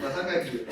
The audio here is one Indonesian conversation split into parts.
Masa kayak gitu.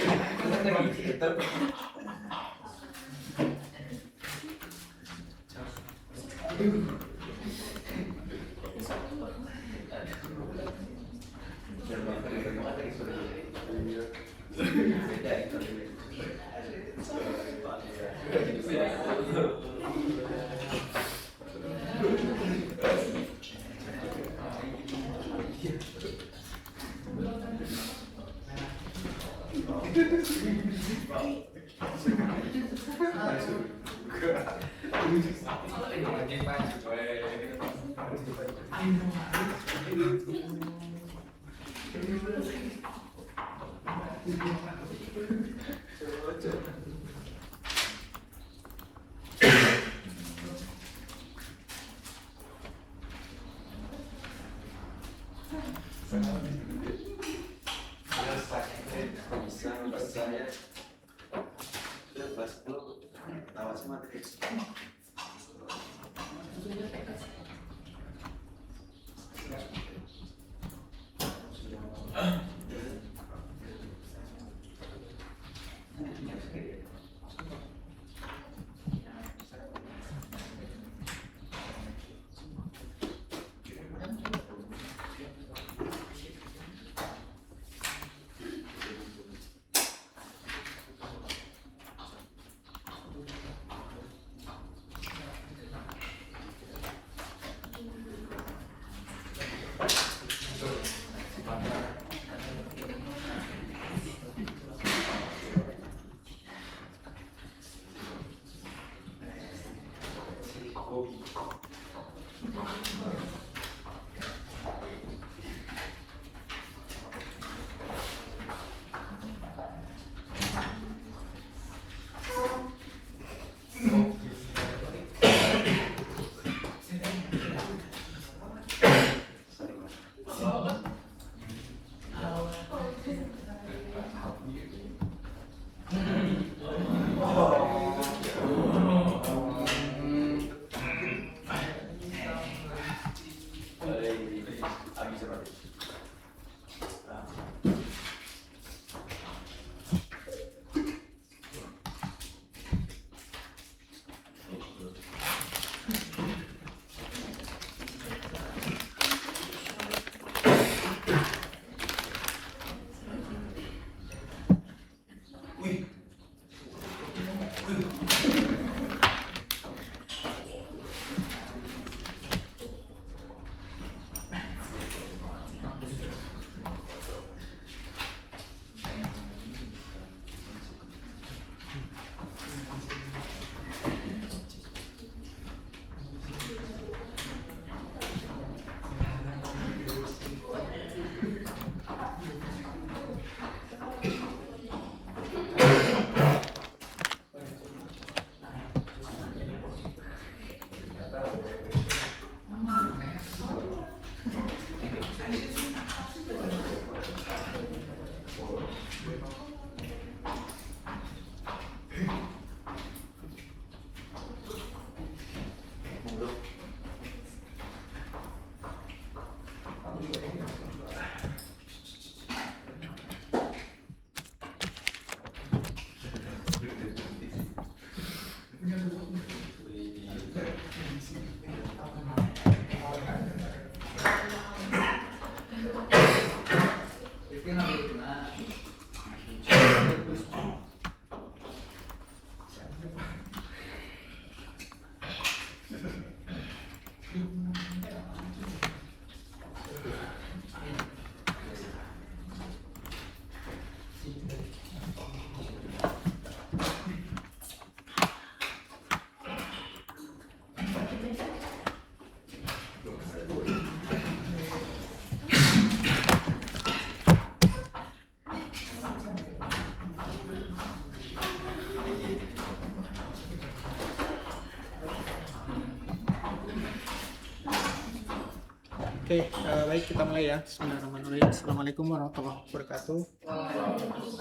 Oke, baik kita mulai ya. Bismillahirrahmanirrahim. Assalamualaikum warahmatullahi wabarakatuh.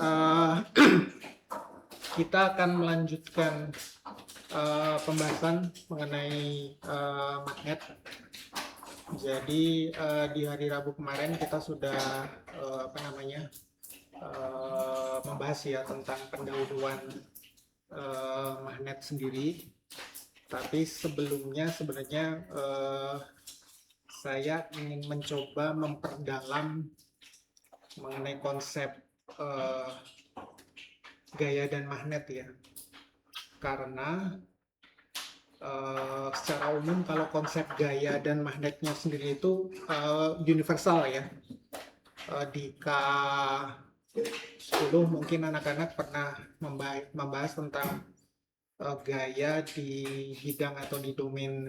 Eh, kita akan melanjutkan pembahasan mengenai magnet. Jadi di hari Rabu kemarin kita sudah membahas ya tentang pendahuluan magnet sendiri. Tapi sebelumnya sebenarnya saya ingin mencoba memperdalam mengenai konsep gaya dan magnet ya, karena secara umum kalau konsep gaya dan magnetnya sendiri itu universal ya. Di K10 mungkin anak-anak pernah membahas tentang gaya di bidang atau di domain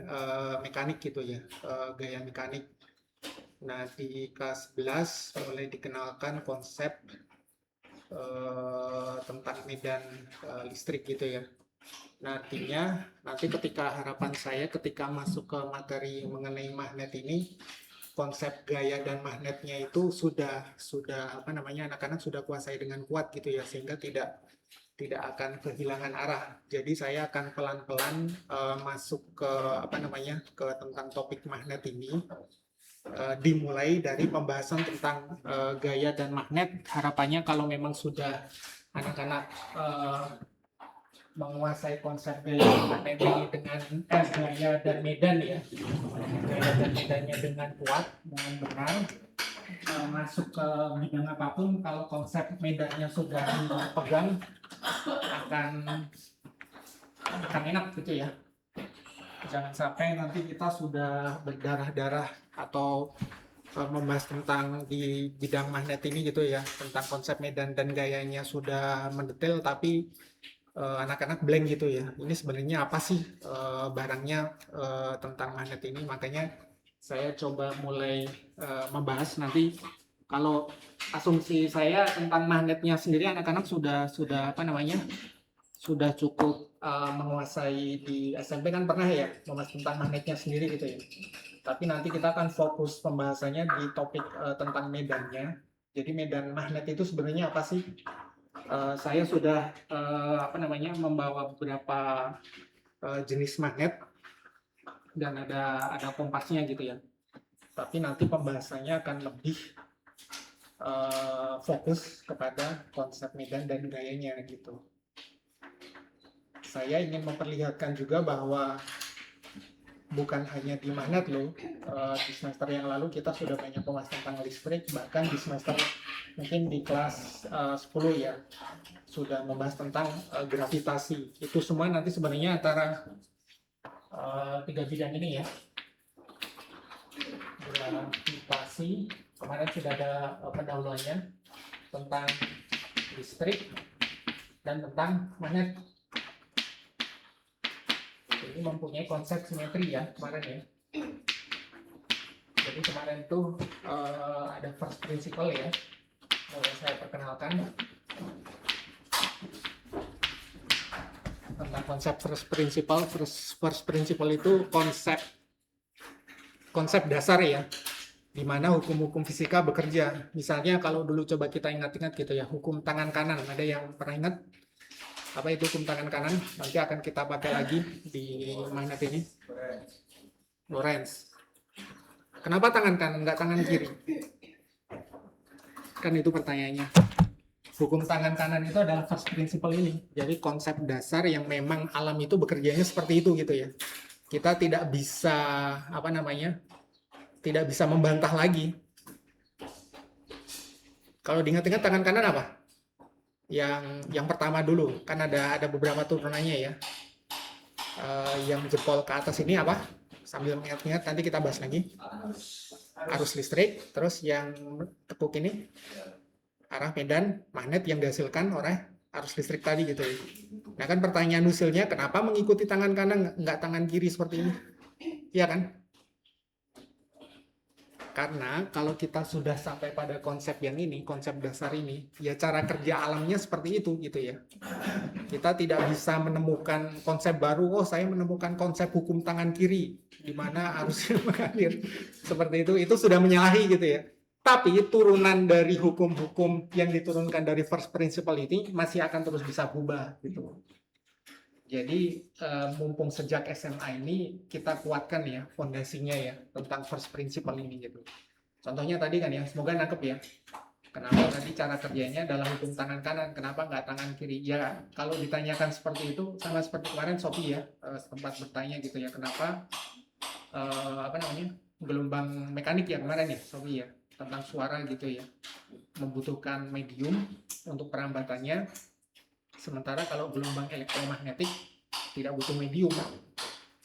mekanik gitu ya, gaya mekanik. Nah di K11 mulai dikenalkan konsep tentang medan listrik gitu ya. Nah artinya nanti harapan saya ketika masuk ke materi mengenai magnet ini, konsep gaya dan magnetnya itu sudah anak-anak sudah kuasai dengan kuat gitu ya, sehingga tidak akan kehilangan arah. Jadi saya akan pelan-pelan masuk ke ke tentang topik magnet ini, dimulai dari pembahasan tentang gaya dan magnet. Harapannya kalau memang sudah anak-anak menguasai konsep gaya dan magnet ini dengan gaya dan medan ya, gaya dan medannya dengan kuat, dengan benar, masuk ke bidang apapun, kalau konsep medannya sudah dipegang akan enak gitu ya. Jangan sampai nanti kita sudah berdarah-darah atau membahas tentang di bidang magnet ini gitu ya, tentang konsep medan dan gayanya sudah mendetail, tapi anak-anak blank gitu ya. Ini sebenarnya apa sih barangnya tentang magnet ini? Makanya saya coba mulai membahas nanti. Kalau asumsi saya tentang magnetnya sendiri, anak-anak sudah apa namanya, sudah cukup menguasai di SMP kan pernah ya membahas tentang magnetnya sendiri gitu ya. Tapi nanti kita akan fokus pembahasannya di topik tentang medannya. Jadi medan magnet itu sebenarnya apa sih? Saya sudah apa namanya membawa beberapa jenis magnet dan ada kompasnya gitu ya. Tapi nanti pembahasannya akan lebih fokus kepada konsep medan dan gayanya gitu. Saya ingin memperlihatkan juga bahwa bukan hanya di magnet loh, di semester yang lalu kita sudah banyak pembahasan tentang listrik, bahkan di semester mungkin di kelas 10 ya sudah membahas tentang gravitasi. Itu semua nanti sebenarnya antara tiga bidang ini ya. Gravitasi, kemarin sudah ada pendahuluannya tentang listrik dan tentang magnet. Ini mempunyai konsep simetri ya kemarin ya. Jadi kemarin itu ada first principle ya. Boleh saya perkenalkan tentang konsep first principle. First principle itu konsep dasar ya, di mana hukum-hukum fisika bekerja. Misalnya kalau dulu coba kita ingat-ingat gitu ya, hukum tangan kanan. Ada yang pernah ingat apa itu hukum tangan kanan? Nanti akan kita pakai lagi di magnet ini. Lorentz. Kenapa tangan kanan, nggak tangan kiri? Kan itu pertanyaannya. Hukum tangan kanan itu adalah first principle ini. Jadi konsep dasar yang memang alam itu bekerjanya seperti itu gitu ya. Kita tidak bisa apa namanya? Tidak bisa membantah lagi. Kalau diingat-ingat tangan kanan apa? Yang pertama dulu, kan ada beberapa turunannya ya. Yang jempol ke atas ini apa? Sambil mengingat-ingat nanti kita bahas lagi. Arus listrik, terus yang tekuk ini arah medan magnet yang dihasilkan oleh arus listrik tadi gitu ya. Nah kan pertanyaan usilnya, kenapa mengikuti tangan kanan nggak tangan kiri seperti ini? Iya kan? Karena kalau kita sudah sampai pada konsep yang ini, konsep dasar ini, ya cara kerja alamnya seperti itu gitu ya. Kita tidak bisa menemukan konsep baru, oh saya menemukan konsep hukum tangan kiri, di mana harusnya mengalir. Seperti itu sudah menyalahi gitu ya. Tapi turunan dari hukum-hukum yang diturunkan dari first principle ini masih akan terus bisa berubah gitu. Jadi mumpung sejak SMA ini kita kuatkan ya fondasinya ya tentang first principle ini gitu. Contohnya tadi kan ya, semoga nangkep ya. Kenapa tadi cara kerjanya dalam hukum tangan kanan, kenapa nggak tangan kiri? Ya kalau ditanyakan seperti itu sama seperti kemarin Sophie ya sempat bertanya gitu ya, kenapa apa namanya gelombang mekanik ya kemarin ya Sophie ya tentang suara gitu ya membutuhkan medium untuk perambatannya. Sementara kalau gelombang elektromagnetik tidak butuh medium.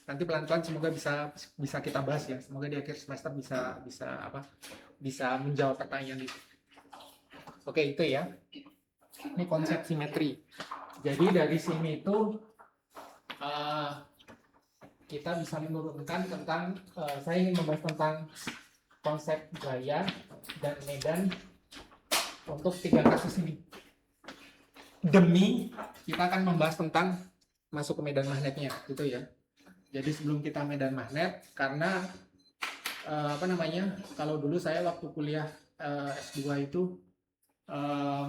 Nanti pelan-pelan semoga bisa kita bahas ya. Semoga di akhir semester bisa menjawab pertanyaan itu. Oke, itu ya. Ini konsep simetri. Jadi dari sini itu kita bisa menurunkan tentang saya ingin membahas tentang konsep gaya dan medan untuk 3 kasus ini. Demi kita akan membahas tentang masuk ke medan magnetnya gitu ya. Jadi sebelum kita medan magnet, karena apa namanya, kalau dulu saya waktu kuliah S2 itu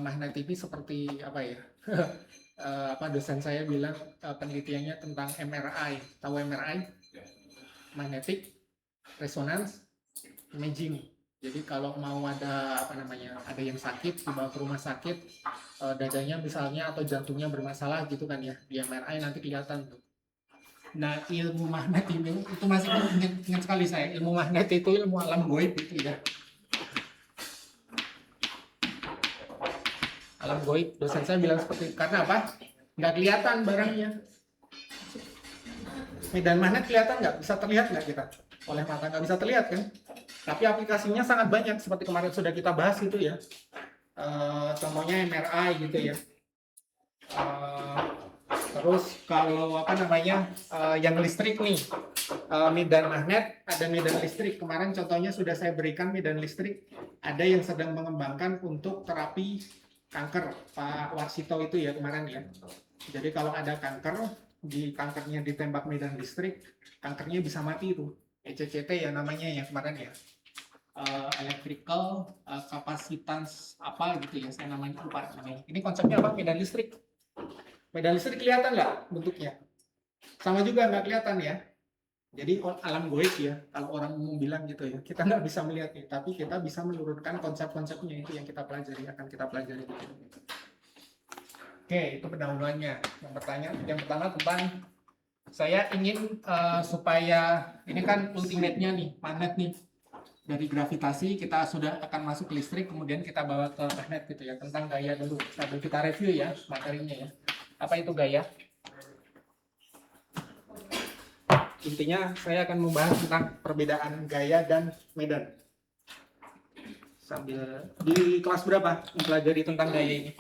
magnet ini seperti apa ya apa dosen saya bilang penelitiannya tentang MRI. Tahu MRI? Magnetic Resonance Imaging. Jadi kalau mau ada apa namanya, ada yang sakit dibawa ke rumah sakit, dadanya misalnya atau jantungnya bermasalah gitu kan ya, di MRI nanti kelihatan tuh. Nah ilmu magnet ini itu masih ingat sekali saya, ilmu magnet itu ilmu alam goib gitu ya. Alam goib, dosen saya bilang seperti itu. Karena apa? Nggak kelihatan barangnya. Medan magnet kelihatan nggak? Bisa terlihat nggak kita? Oleh mata nggak bisa terlihat kan? Tapi aplikasinya sangat banyak seperti kemarin sudah kita bahas gitu ya. Contohnya MRI gitu ya. Terus kalau apa namanya yang listrik nih, medan magnet, ada medan listrik. Kemarin contohnya sudah saya berikan medan listrik. Ada yang sedang mengembangkan untuk terapi kanker, Pak Warsito itu ya kemarin ya. Jadi kalau ada kanker, di kankernya ditembak medan listrik, kankernya bisa mati itu. ECCT ya namanya ya kemarin ya. Electrical capacitance apa gitu ya, saya namanya lupa namanya. Ini konsepnya apa? Medan listrik. Medan listrik kelihatan nggak bentuknya? Sama juga nggak kelihatan ya. Jadi alam goib ya, kalau orang umum bilang gitu ya, kita nggak bisa melihatnya, tapi kita bisa menurunkan konsep-konsepnya, itu yang kita pelajari, akan kita pelajari. Oke, itu pendahuluannya. Yang pertama tentang saya ingin supaya ini kan ultimate-nya nih, magnet nih. Dari gravitasi kita sudah akan masuk listrik, kemudian kita bawa ke magnet gitu ya. Tentang gaya dulu, sambil kita review ya materinya ya. Apa itu gaya? Intinya saya akan membahas tentang perbedaan gaya dan medan. Sambil di kelas berapa mempelajari tentang gaya ini?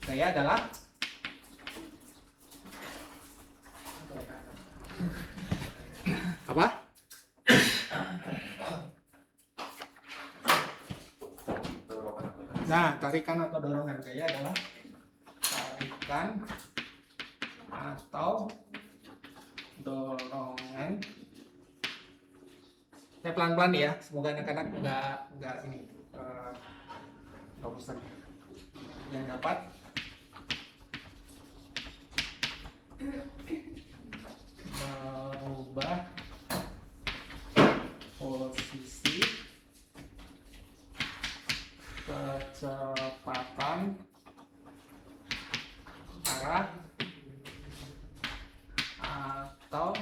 Gaya adalah apa? Nah, tarikan atau dorongan. Gaya adalah tarikan atau dorongan. Saya pelan-pelan ya, semoga anak-anak nggak ini nggak bosan. Yang dapat merubah posisi, kecepatan, arah, atau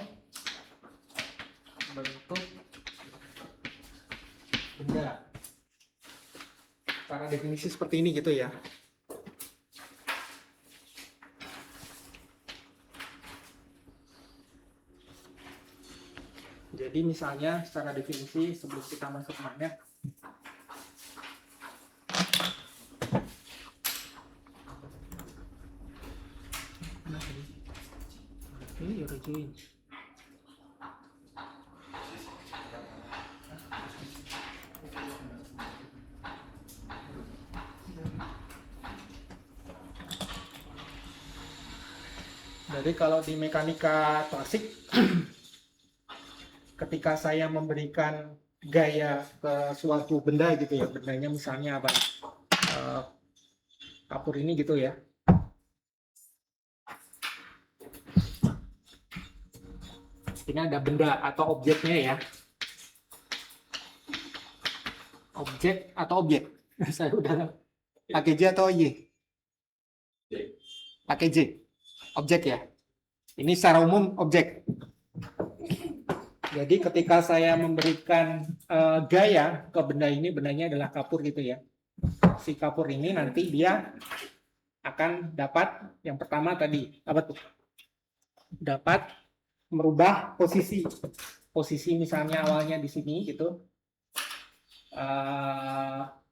bentuk benda. Cara definisi seperti ini gitu ya. Jadi misalnya secara definisi sebelum kita masuk ke magnet, ini udah join. Jadi kalau di mekanika klasik, ketika saya memberikan gaya ke suatu benda gitu ya, bendanya misalnya apa? Kapur ini gitu ya. Ini ada benda atau objeknya ya. Objek atau objek. Saya udah pakai J atau Y? Pakai J. Objek ya. Ini secara umum objek. Jadi ketika saya memberikan gaya ke benda ini, bendanya adalah kapur gitu ya. Si kapur ini nanti dia akan dapat yang pertama tadi apa tuh? Dapat merubah posisi misalnya awalnya di sini gitu,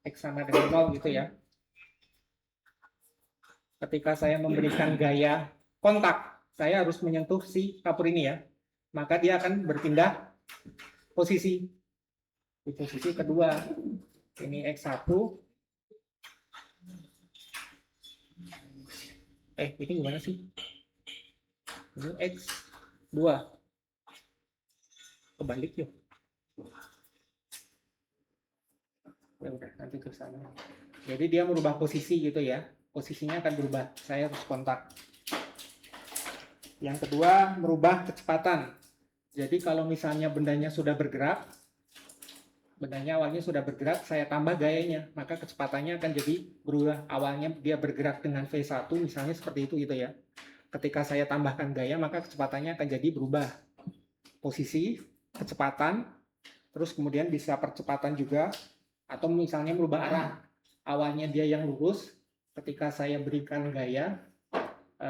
X sama dengan 0 gitu ya. Ketika saya memberikan gaya kontak, saya harus menyentuh si kapur ini ya, maka dia akan berpindah posisi di posisi kedua. Ini X1, ini gimana sih? Ini X2, kebalik yuk. Ya udah, nanti ke sana. Jadi dia merubah posisi gitu ya, posisinya akan berubah, saya harus kontak. Yang kedua, merubah kecepatan. Jadi kalau misalnya bendanya sudah bergerak, bendanya awalnya sudah bergerak, saya tambah gayanya, maka kecepatannya akan jadi berubah. Awalnya dia bergerak dengan V1 misalnya seperti itu gitu ya. Ketika saya tambahkan gaya, maka kecepatannya akan jadi berubah. Posisi, kecepatan, terus kemudian bisa percepatan juga, atau misalnya merubah arah. Awalnya dia yang lurus, ketika saya berikan gaya,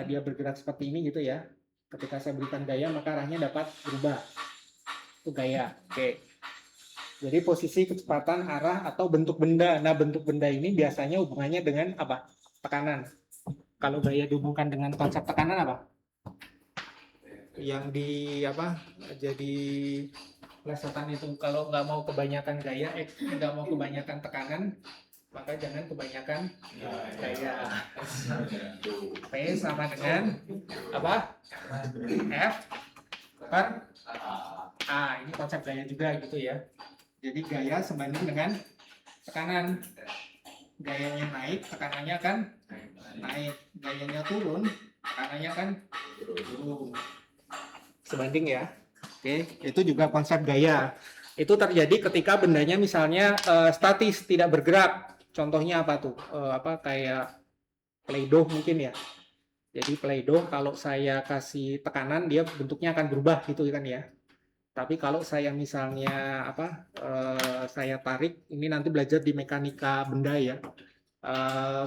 dia bergerak seperti ini gitu ya. Ketika saya berikan gaya, maka arahnya dapat berubah. Itu gaya. Oke. Jadi posisi, kecepatan, arah, atau bentuk benda. Nah, bentuk benda ini biasanya hubungannya dengan apa? Tekanan. Kalau gaya dihubungkan dengan konsep tekanan apa? Yang di apa? Jadi lesetan itu kalau nggak mau kebanyakan gaya, nggak mau kebanyakan tekanan, maka jangan kebanyakan gaya. P sama dengan apa? F per A. Ini konsep gaya juga gitu ya. Jadi gaya sebanding dengan tekanan. Gayanya naik, tekanannya kan naik. Gayanya turun, tekanannya kan turun. Sebanding ya. Oke, itu juga konsep gaya. Itu terjadi ketika bendanya misalnya statis, tidak bergerak. Contohnya apa tuh? Apa kayak Play-Doh mungkin ya. Jadi Play-Doh kalau saya kasih tekanan dia bentuknya akan berubah gitu kan ya. Tapi kalau saya misalnya apa saya tarik, ini nanti belajar di mekanika benda ya.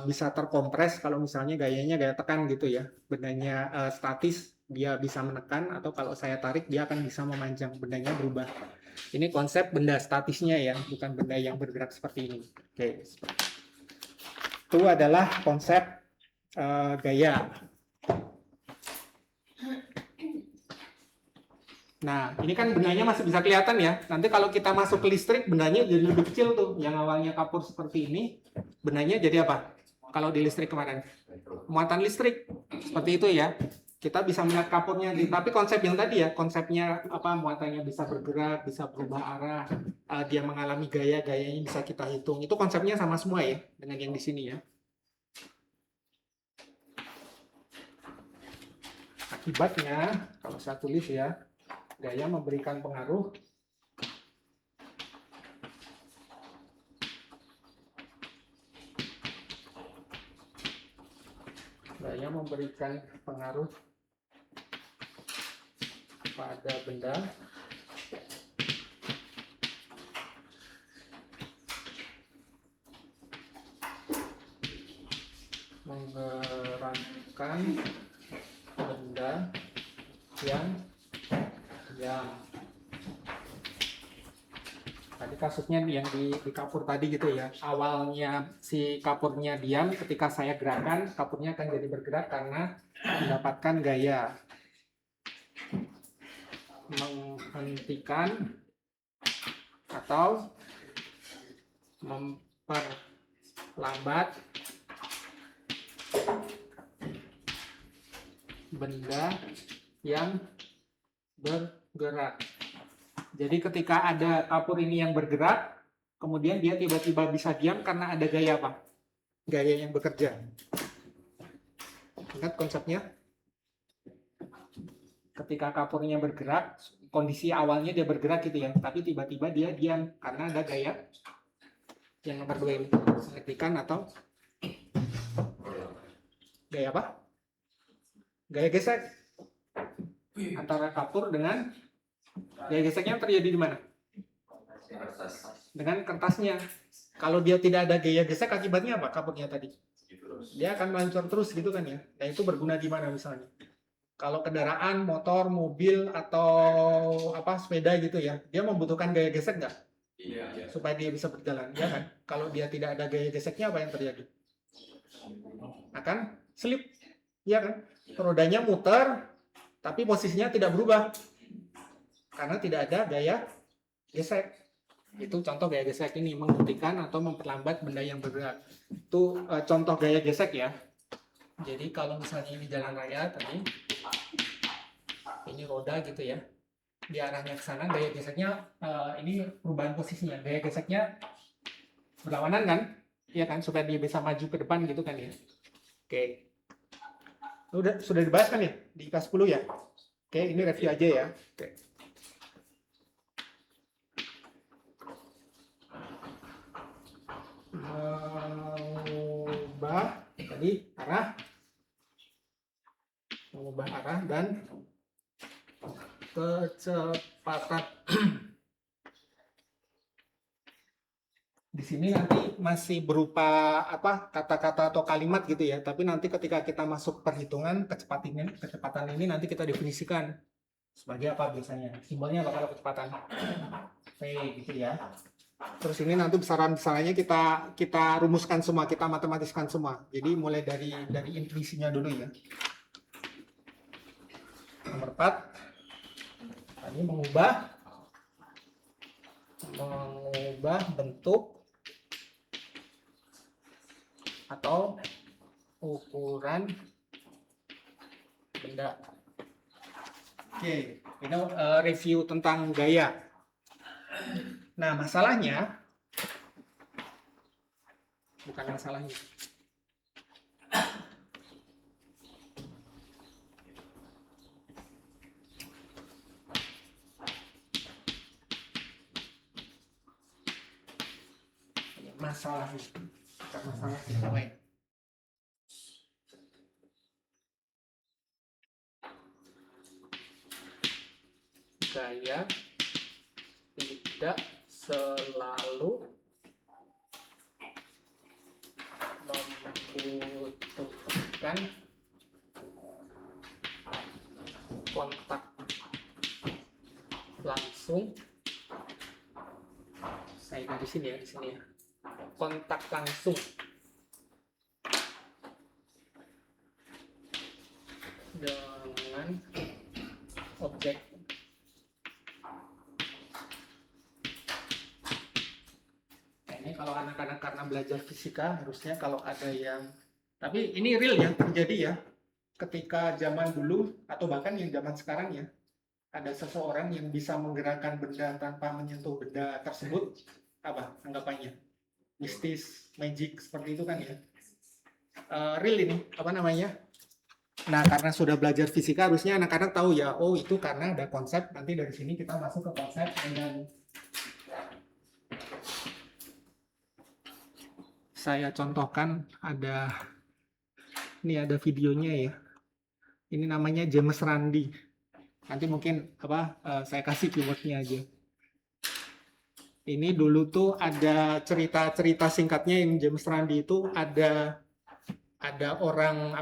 Bisa terkompres kalau misalnya gayanya gaya tekan gitu ya. Bendanya statis dia bisa menekan, atau kalau saya tarik dia akan bisa memanjang, bendanya berubah. Ini konsep benda statisnya ya, bukan benda yang bergerak seperti ini. Oke, itu adalah konsep gaya. Nah, ini kan bendanya masih bisa kelihatan ya. Nanti kalau kita masuk ke listrik, bendanya jadi lebih kecil tuh. Yang awalnya kapur seperti ini, bendanya jadi apa? Kalau di listrik kemarin, muatan listrik seperti itu ya. Kita bisa melihat kapurnya, tapi konsep yang tadi ya, konsepnya apa? Muatannya bisa bergerak, bisa berubah arah, dia mengalami gaya, gayanya bisa kita hitung. Itu konsepnya sama semua ya, dengan yang di sini ya. Akibatnya, kalau saya tulis ya, gaya memberikan pengaruh pada benda menggerakkan benda yang diam. Tadi kasusnya yang di kapur tadi gitu ya. Awalnya si kapurnya diam, ketika saya gerakan, kapurnya akan jadi bergerak karena mendapatkan gaya. Menghentikan atau memperlambat benda yang bergerak. Jadi ketika ada kapur ini yang bergerak, kemudian dia tiba-tiba bisa diam karena ada gaya apa? Gaya yang bekerja. Ingat konsepnya? Ketika kapurnya bergerak, kondisi awalnya dia bergerak gitu ya, tapi tiba-tiba dia diam karena ada gaya yang nomor 2 ini. Menghentikan atau gaya apa? Gaya gesek. Antara kapur dengan gaya geseknya terjadi di mana? Dengan kertasnya. Kalau dia tidak ada gaya gesek, akibatnya apa kapurnya tadi? Dia akan meluncur terus gitu kan ya. Nah itu berguna di mana misalnya? Kalau kendaraan, motor, mobil, atau apa sepeda gitu ya, dia membutuhkan gaya gesek nggak? Iya. Supaya dia bisa berjalan, ya kan? Kalau dia tidak ada gaya geseknya, apa yang terjadi? Akan slip, ya kan? Rodanya muter, tapi posisinya tidak berubah karena tidak ada gaya gesek. Itu contoh gaya gesek ini, menghentikan atau memperlambat benda yang bergerak. Itu contoh gaya gesek ya. Jadi kalau misalnya ini jalan raya tadi, ini roda gitu ya, di arahnya ke sana, gaya geseknya ini perubahan posisinya, gaya geseknya berlawanan kan, ya kan, supaya dia bisa maju ke depan gitu kan ya. Oke, sudah dibahas kan ya di kelas 10 ya. Oke, ini review aja ya. Oke. Mengubah arah dan kecepatan. Di sini nanti masih berupa apa kata-kata atau kalimat gitu ya, tapi nanti ketika kita masuk perhitungan kecepatan ini nanti kita definisikan sebagai apa biasanya? Simbolnya apa kalau kecepatan? V gitu ya. Terus ini nanti besaran-besarannya kita rumuskan semua, kita matematiskan semua. Jadi mulai dari intuisinya dulu ya. Nomor 4, tadi mengubah bentuk atau ukuran benda. Oke, ini review tentang gaya. Nah, masalahnya bukan masalahnya. Masalahnya, bukan masalah yang lain. Gaya tidak selalu membutuhkan kontak langsung. Saya dari sini ya, kontak langsung dengan objek. Ini kalau anak-anak karena belajar fisika harusnya kalau ada yang, tapi ini real ya, terjadi ya, ketika zaman dulu atau bahkan yang zaman sekarang ya, ada seseorang yang bisa menggerakkan benda tanpa menyentuh benda tersebut, apa anggapannya? Mistis, magic, seperti itu kan ya. Real ini, apa namanya? Nah, karena sudah belajar fisika harusnya anak-anak tahu ya, oh itu karena ada konsep. Nanti dari sini kita masuk ke konsep dengan saya contohkan. Ini ada videonya ya. Ini namanya James Randi. Nanti mungkin saya kasih keywordnya aja. Ini dulu tuh ada cerita singkatnya yang James Randi itu ada orang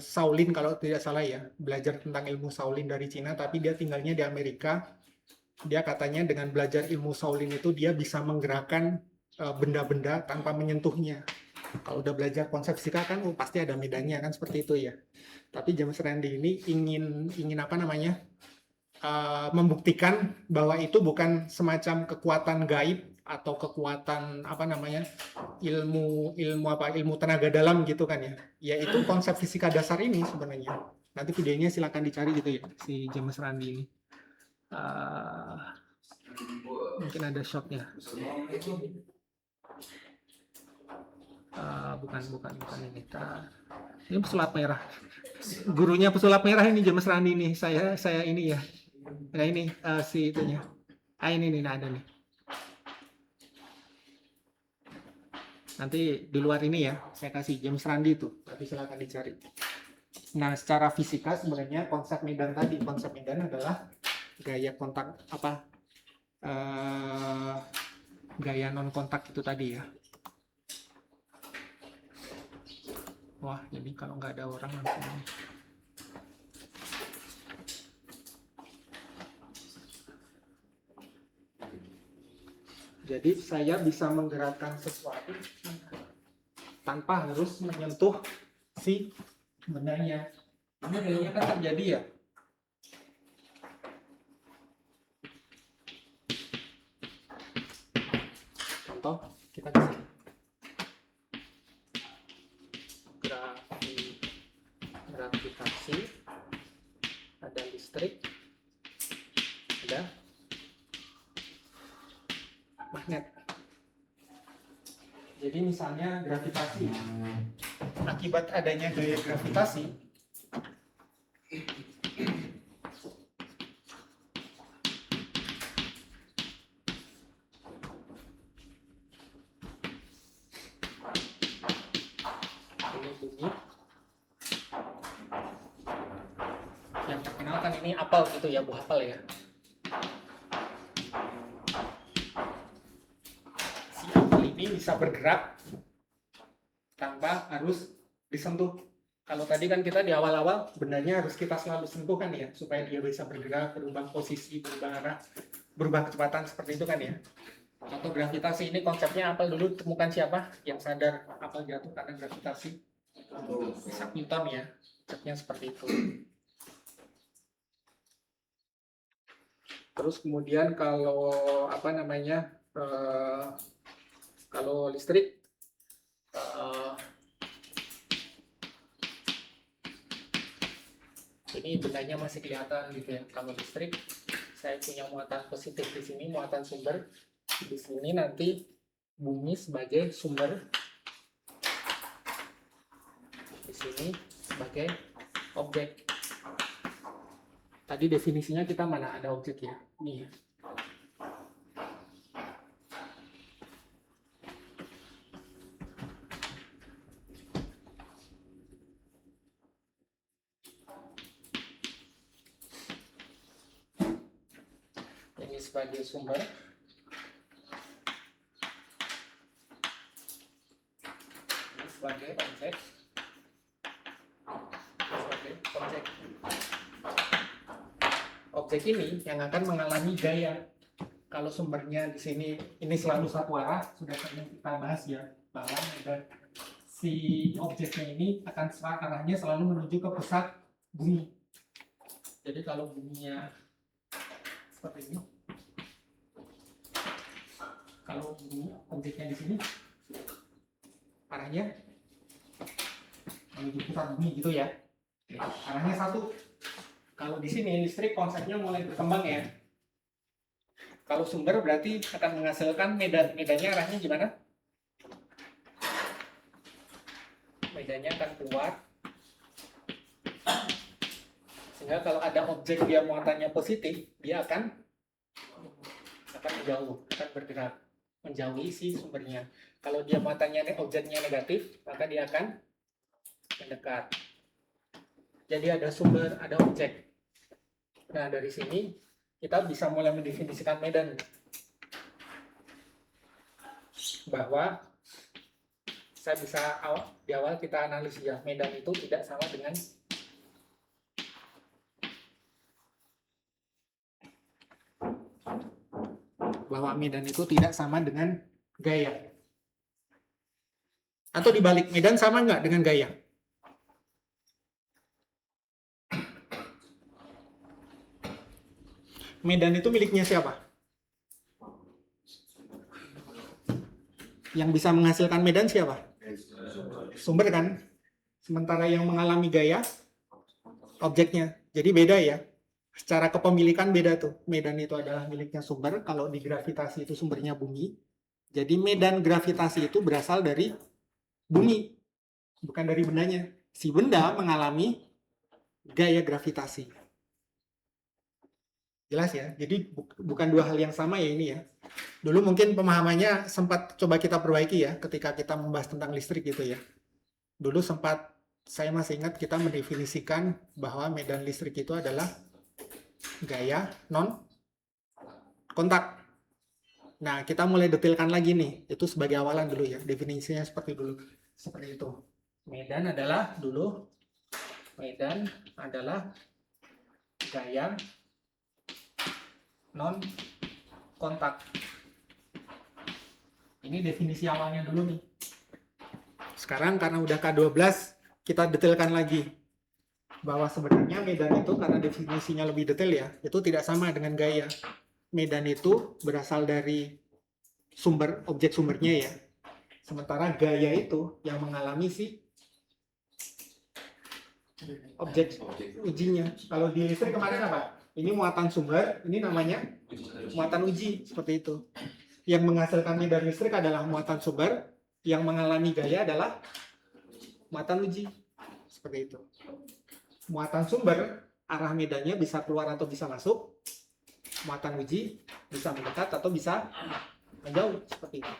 Shaolin kalau tidak salah ya, belajar tentang ilmu Shaolin dari Cina, tapi dia tinggalnya di Amerika. Dia katanya dengan belajar ilmu Shaolin itu dia bisa menggerakkan benda-benda tanpa menyentuhnya. Kalau udah belajar konsep fisika kan pasti ada medannya kan, seperti itu ya. Tapi James Randi ini ingin membuktikan bahwa itu bukan semacam kekuatan gaib atau kekuatan ilmu tenaga dalam gitu kan ya. Yaitu konsep fisika dasar ini sebenarnya. Nanti videonya silakan dicari gitu ya, si James Randi ini. Mungkin ada shotnya. Bukan ini. Ini pesulap merah. Gurunya pesulap merah ini James Randi nih. Saya ini ya. Nah ini si itunya. Ini ada nih. Nanti di luar ini ya, saya kasih James Randi itu. Tapi silakan dicari. Nah, secara fisika sebenarnya konsep medan adalah gaya kontak gaya non kontak itu tadi ya. Wah, jadi kalau nggak ada orang langsung. Jadi saya bisa menggerakkan sesuatu tanpa harus menyentuh si bendanya. Ini realnya kan terjadi ya. Contoh kita kasih gravitasi, ada listrik, ada magnet. Jadi misalnya gravitasi, akibat adanya gaya gravitasi, ini bumi, yang terkenal kan ini apel gitu ya, buah apel ya. Ini bisa bergerak tanpa harus disentuh Kalau tadi kan kita di awal-awal benarnya harus kita selalu sentuhkan ya, supaya dia bisa bergerak, berubah posisi, berubah arah, berubah kecepatan seperti itu kan ya. Contoh gravitasi ini konsepnya apel dulu temukan siapa yang sadar apel jatuh karena gravitasi? Isaac Newton ya, konsepnya seperti itu. Terus kemudian kalau apa namanya, kalau listrik, ini bendanya masih kelihatan gitu ya. Kalau listrik, saya punya muatan positif di sini, muatan sumber. Di sini nanti bumi sebagai sumber, di sini sebagai objek. Tadi definisinya kita mana ada objek ya? Ini ya. Ini sebagai sumber. Ini sebagai objek. Sebagai objek. Objek ini yang akan mengalami gaya. Kalau sumbernya di sini ini selalu satu arah, sudah sering kita bahas ya, bahwa si objeknya ini akan arahnya selalu menuju ke pusat bumi. Jadi kalau buminya seperti ini, kalau bumi objeknya di sini, arahnya menuju pusat bumi gitu ya. Arahnya satu. Kalau di sini listrik konsepnya mulai berkembang ya. Kalau sumber berarti akan menghasilkan medan. Medannya arahnya gimana? Medannya akan keluar. Sehingga kalau ada objek dia muatannya positif, dia akan menjauh, akan bergerak, menjauhi si sumbernya. Kalau dia muatannya objeknya negatif, maka dia akan mendekat. Jadi ada sumber, ada objek. Nah, dari sini kita bisa mulai mendefinisikan medan. Bahwa saya bisa di awal kita analisis ya, medan itu tidak sama dengan gaya. Atau dibalik, medan sama nggak dengan gaya? Medan itu miliknya siapa? Yang bisa menghasilkan medan siapa? Sumber kan? Sementara yang mengalami gaya, objeknya. Jadi beda ya. Secara kepemilikan beda tuh. Medan itu adalah miliknya sumber. Kalau di gravitasi itu sumbernya bumi. Jadi medan gravitasi itu berasal dari bumi. Bukan dari bendanya. Si benda mengalami gaya gravitasi. Jelas ya? Jadi bukan dua hal yang sama ya ini ya. Dulu mungkin pemahamannya sempat coba kita perbaiki ya ketika kita membahas tentang listrik gitu ya. Dulu sempat, saya masih ingat kita mendefinisikan bahwa medan listrik itu adalah gaya non kontak. Nah, kita mulai detailkan lagi nih. Itu sebagai awalan dulu ya. Definisinya seperti itu. Medan adalah gaya non kontak. Ini definisi awalnya dulu nih. Sekarang karena udah K12, kita detailkan lagi. Bahwa sebenarnya medan itu karena definisinya lebih detail ya, itu tidak sama dengan gaya. Medan itu berasal dari objek sumbernya ya. Sementara gaya itu yang mengalami si objek ujinya. Kalau di listrik kemarin apa? Ini muatan sumber, ini namanya muatan uji, seperti itu. Yang menghasilkan medan listrik adalah muatan sumber, yang mengalami gaya adalah muatan uji, seperti itu. Muatan sumber, arah medannya bisa keluar atau bisa masuk. Muatan uji bisa mendekat atau bisa menjauh, seperti itu.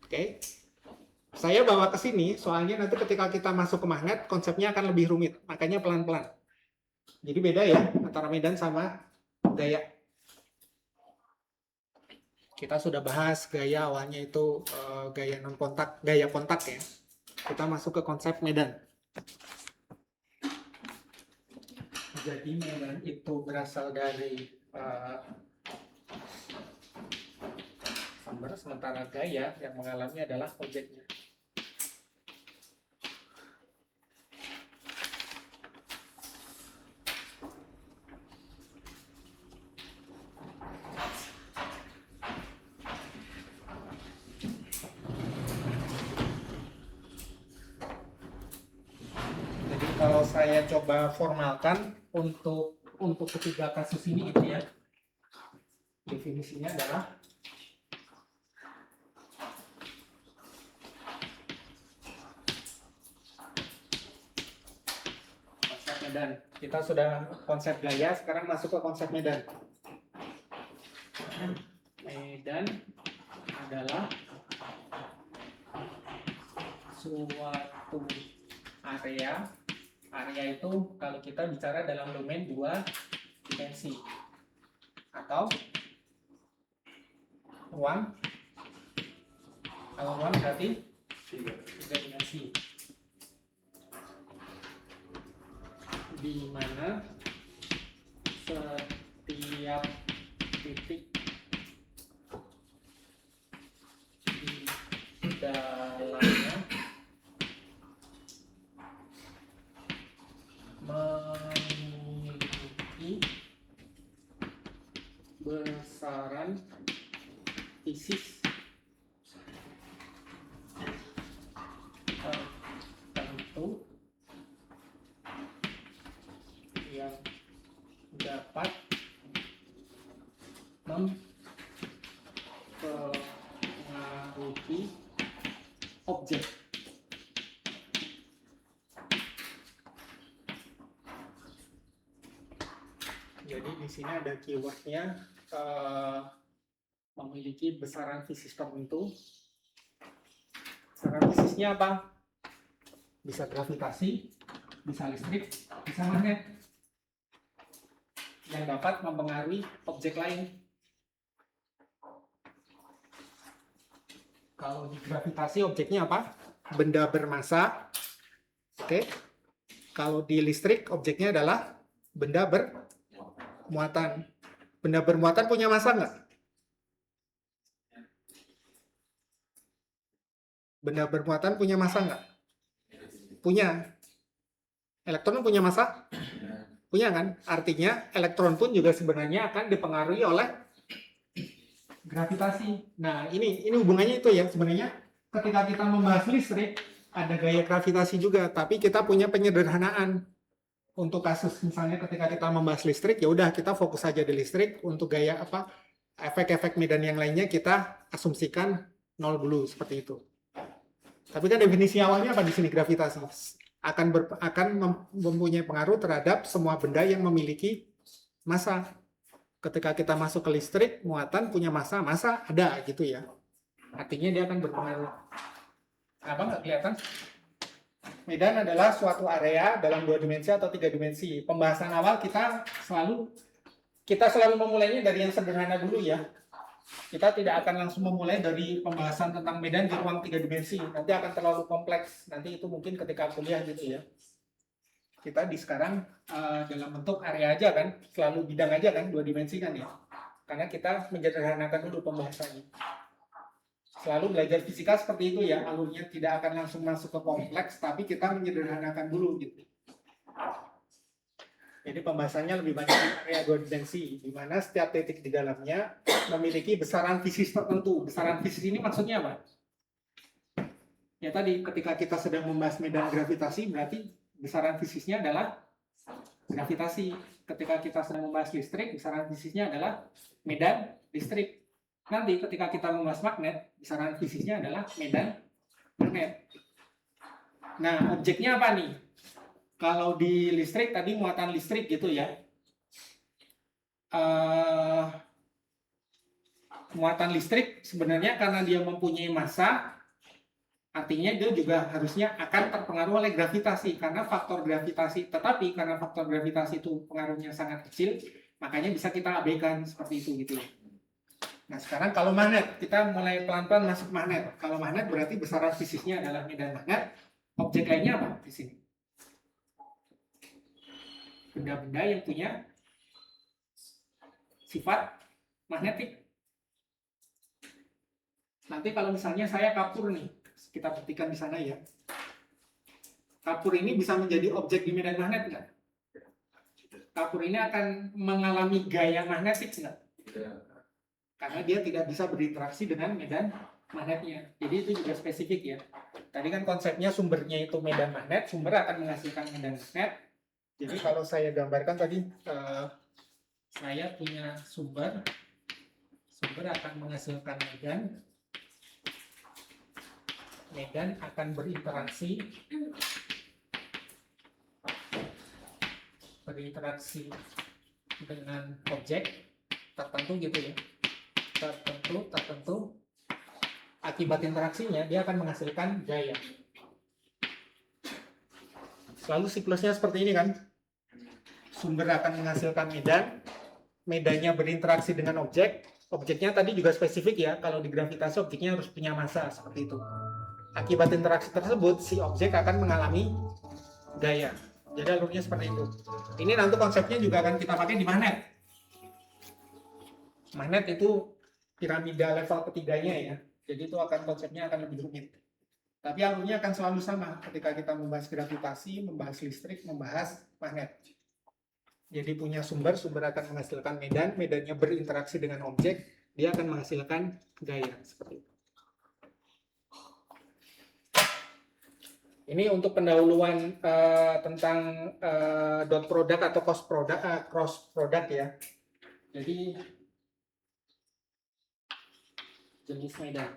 Oke. Saya bawa ke sini, soalnya nanti ketika kita masuk ke magnet, konsepnya akan lebih rumit. Makanya pelan-pelan. Jadi beda ya, antara medan sama gaya. Kita sudah bahas gaya awalnya itu gaya non kontak, gaya kontak ya. Kita masuk ke konsep medan. Jadi medan itu berasal dari sumber, sementara gaya yang mengalami adalah objeknya. Jadi kalau saya coba formalkan untuk ketiga kasus ini gitu ya, definisinya adalah konsep medan. Kita sudah konsep gaya, sekarang masuk ke konsep medan. Medan adalah suatu area. Area itu kalau kita bicara dalam domain 2 dimensi atau ruang. Kalau ruang berarti 3 dimensi, di mana setiap titik di dalamnya memiliki besaran fisis tertentu yang dapat mempengaruhi objek. Jadi di sini ada keywordnya memiliki besaran fisis tertentu. Besaran fisisnya apa? Bisa gravitasi, bisa listrik, bisa magnet, yang dapat mempengaruhi objek lain. Kalau di gravitasi objeknya apa? Benda bermassa. Oke. Kalau di listrik objeknya adalah benda bermuatan. Benda bermuatan punya massa nggak? Benda bermuatan punya massa nggak? Punya. Elektron punya massa? Punya kan? Artinya elektron pun juga sebenarnya akan dipengaruhi oleh gravitasi. Nah, ini hubungannya itu ya sebenarnya. Ketika kita membahas listrik, ada gaya gravitasi juga, tapi kita punya penyederhanaan. Untuk kasus misalnya ketika kita membahas listrik, ya udah kita fokus saja di listrik. Untuk gaya apa? Efek-efek medan yang lainnya kita asumsikan 0 dulu seperti itu. Tapi kan definisi awalnya apa di sini? Gravitasi akan mempunyai pengaruh terhadap semua benda yang memiliki massa. Ketika kita masuk ke listrik, muatan punya massa ada gitu ya. Artinya dia akan berpengaruh. Apa nggak kelihatan? Medan adalah suatu area dalam 2 dimensi atau 3 dimensi. Pembahasan awal kita selalu memulainya dari yang sederhana dulu ya. Kita tidak akan langsung memulai dari pembahasan tentang medan di ruang 3 dimensi. Nanti akan terlalu kompleks. Nanti itu mungkin ketika kuliah gitu ya. Kita di sekarang dalam bentuk area aja kan, selalu bidang aja kan, 2 dimensi kan ya. Karena kita menyederhanakan dulu pembahasannya. Selalu belajar fisika seperti itu ya, alurnya tidak akan langsung masuk ke kompleks, tapi kita menyederhanakan dulu gitu. Jadi pembahasannya lebih banyak di area 2 dimensi, di mana setiap titik di dalamnya memiliki besaran fisis tertentu. Besaran fisis ini maksudnya apa? Ya tadi ketika kita sedang membahas medan gravitasi, berarti besaran fisisnya adalah gravitasi. Ketika kita sedang membahas listrik, besaran fisisnya adalah medan listrik. Nanti ketika kita membahas magnet, besaran fisisnya adalah medan magnet. Nah, objeknya apa nih? Kalau di listrik, tadi muatan listrik gitu ya. Muatan listrik sebenarnya karena dia mempunyai massa, artinya dia juga harusnya akan terpengaruh oleh gravitasi. Karena faktor gravitasi, tetapi karena faktor gravitasi itu pengaruhnya sangat kecil, makanya bisa kita abaikan seperti itu gitu ya. Nah sekarang kalau magnet, kita mulai pelan-pelan masuk magnet. Kalau magnet berarti besaran fisisnya adalah medan magnet. Objek lainnya apa di sini? Benda-benda yang punya sifat magnetik. Nanti kalau misalnya saya kapur nih, kita buktikan di sana ya. Kapur ini bisa menjadi objek di medan magnet nggak? Kapur ini akan mengalami gaya magnetik nggak? Karena dia tidak bisa berinteraksi dengan medan magnetnya. Jadi itu juga spesifik ya. Tadi kan konsepnya sumbernya itu medan magnet, sumber akan menghasilkan medan magnet. Jadi kalau saya gambarkan tadi, saya punya sumber akan menghasilkan medan akan berinteraksi dengan objek tertentu gitu ya, tertentu. Akibat interaksinya dia akan menghasilkan gaya. Selalu siklusnya seperti ini kan, sumber akan menghasilkan medannya berinteraksi dengan objeknya tadi juga spesifik ya, kalau di gravitasi objeknya harus punya massa seperti itu. Akibat interaksi tersebut si objek akan mengalami gaya. Jadi alurnya seperti itu. Ini nanti konsepnya juga akan kita pakai di magnet. Magnet itu piramida level ketiganya ya. Jadi itu konsepnya akan lebih rumit. Tapi alurnya akan selalu sama ketika kita membahas gravitasi, membahas listrik, membahas magnet. Jadi punya sumber akan menghasilkan medannya berinteraksi dengan objek, dia akan menghasilkan gaya seperti itu. Ini untuk pendahuluan tentang dot product atau cross product ya. Jadi jenis medan.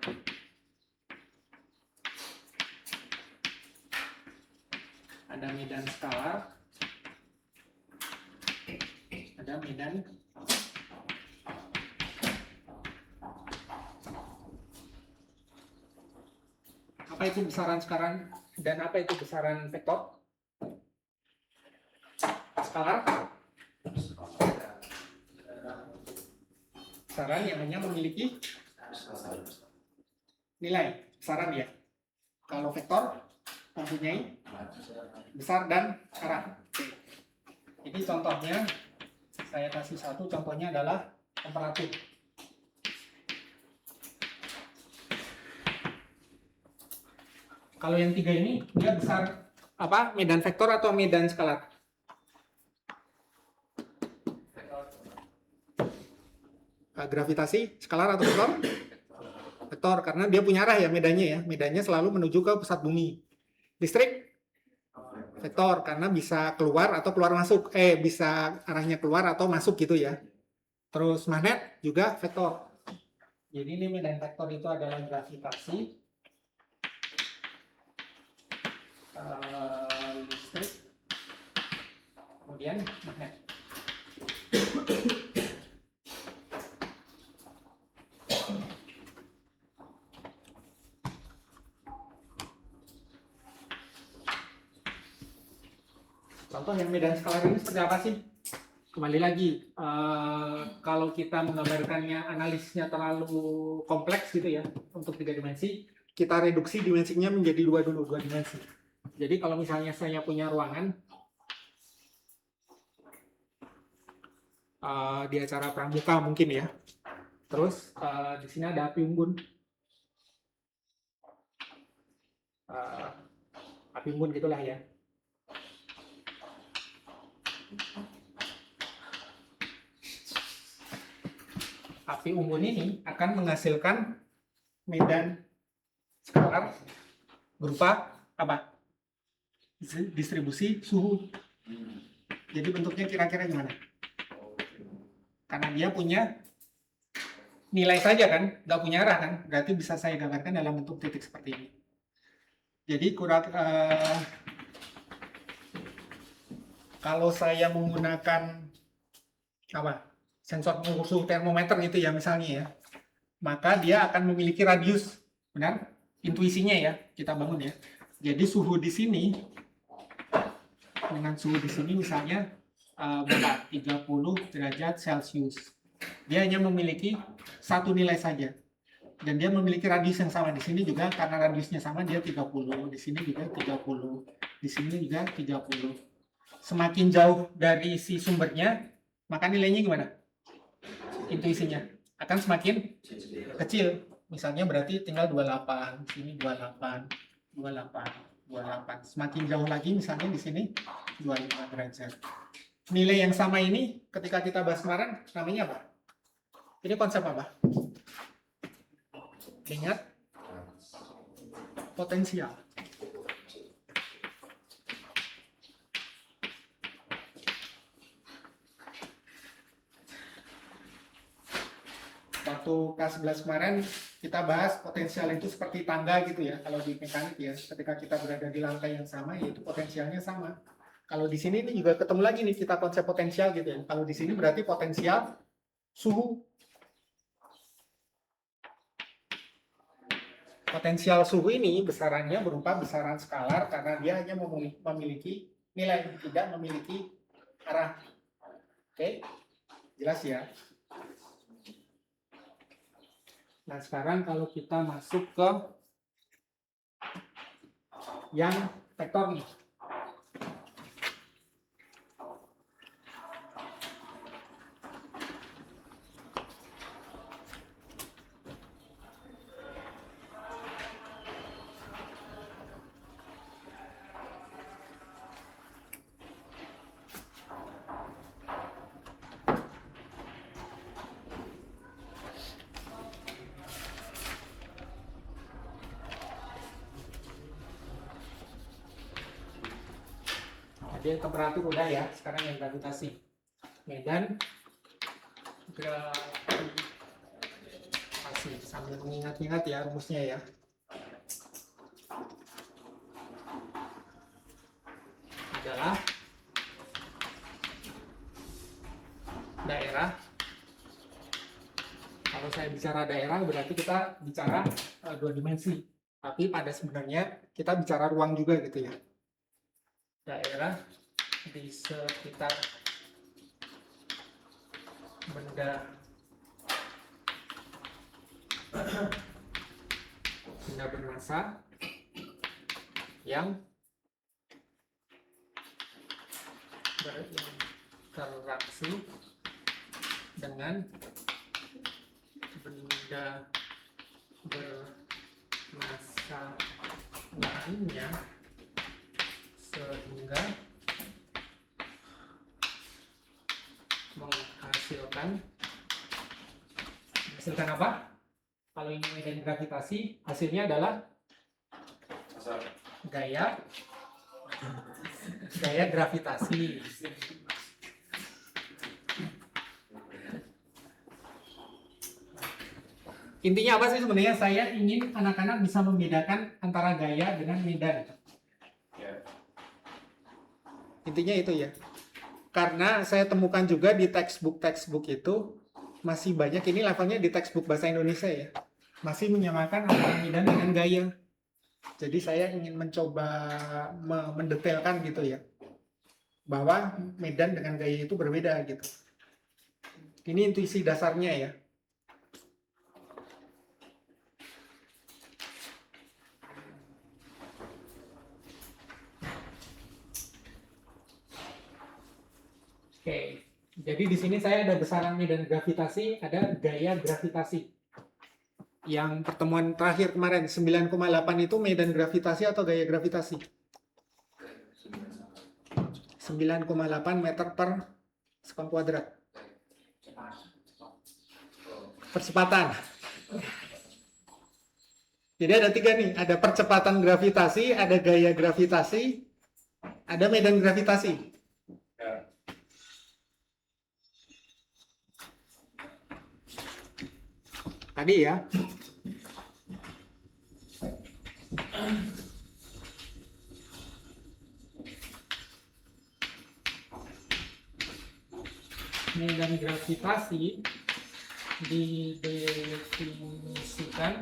Ada medan skalar, ada medan apa itu besaran sekarang dan apa itu besaran vektor? Skalar besaran yang hanya memiliki nilai besaran ya. Kalau vektor mempunyai besar dan arah. Ini contohnya saya kasih satu, contohnya adalah temperatur. Kalau yang tiga ini dia besar apa? Medan vektor atau medan skalar? Gravitasi skalar atau vektor? Vektor, karena dia punya arah ya medannya ya. Medannya selalu menuju ke pusat bumi. Listrik? Vektor, karena bisa keluar atau keluar masuk. Bisa arahnya keluar atau masuk gitu ya. Terus magnet juga vektor. Jadi ini medan vektor itu adalah gravitasi, listrik, kemudian magnet. Contoh yang medan skalar ini seperti apa sih? Kembali lagi, kalau kita menggambarkannya analisisnya terlalu kompleks gitu ya untuk 3 dimensi, kita reduksi dimensinya menjadi 2 dimensi. Jadi kalau misalnya saya punya ruangan di acara pramuka mungkin ya, terus di sini ada api unggun, gitulah ya. Api unggun ini akan menghasilkan medan skalar berupa apa? Distribusi suhu. Jadi bentuknya kira-kira gimana? Karena dia punya nilai saja kan, nggak punya arah kan, berarti bisa saya gambarkan dalam bentuk titik seperti ini. Jadi kalau saya menggunakan apa? Sensor pengukur suhu termometer gitu ya misalnya ya, maka dia akan memiliki radius, benar? Intuisinya ya kita bangun ya. Jadi suhu di sini dengan suhu di sini misalnya berapa? 30 derajat Celcius. Dia hanya memiliki satu nilai saja. Dan dia memiliki radius yang sama. Di sini juga karena radiusnya sama dia 30, di sini juga 30, di sini juga 30. Semakin jauh dari si sumbernya, maka nilainya gimana? Intuisinya akan semakin kecil. Misalnya berarti tinggal 28, di sini 28, 28, 28. Semakin jauh lagi misalnya di sini 25 derajat. Nilai yang sama ini ketika kita bahas kemarin namanya apa? Ini konsep apa? Ingat? Potensial. Waktu K11 kemarin kita bahas potensial itu seperti tangga gitu ya. Kalau di mekanik ya, ketika kita berada di lantai yang sama, yaitu potensialnya sama. Kalau di sini ini juga ketemu lagi nih kita konsep potensial gitu ya. Kalau di sini berarti potensial suhu. Potensial suhu ini besarannya berupa besaran skalar karena dia hanya memiliki nilai, tidak memiliki arah. Oke, jelas ya. Nah sekarang kalau kita masuk ke yang vektor nih. Jadi yang temperatur udah ya, sekarang yang gravitasi. Medan gravitasi, sambil mengingat-ingat ya rumusnya ya. Adalah daerah. Kalau saya bicara daerah berarti kita bicara dua dimensi. Tapi pada sebenarnya kita bicara ruang juga gitu ya. Daerah di sekitar benda bermassa yang berinteraksi dengan benda bermassa lainnya sehingga menghasilkan apa? Kalau ini medan gravitasi, hasilnya adalah gaya gravitasi. Intinya apa sih sebenarnya? Saya ingin anak-anak bisa membedakan antara gaya dengan medan. Intinya itu ya. Karena saya temukan juga di textbook itu masih banyak, ini levelnya di textbook bahasa Indonesia ya, masih menyamakan antara medan dengan gaya. Jadi saya ingin mencoba mendetailkan gitu ya, bahwa medan dengan gaya itu berbeda gitu. Ini intuisi dasarnya ya. Oke, jadi di sini saya ada besaran medan gravitasi, ada gaya gravitasi. Yang pertemuan terakhir kemarin 9,8 itu medan gravitasi atau gaya gravitasi? 9,8 meter per sekon kuadrat. Percepatan. Jadi ada tiga nih, ada percepatan gravitasi, ada gaya gravitasi, ada medan gravitasi. Tadi ya. Medan gravitasi didefinisikan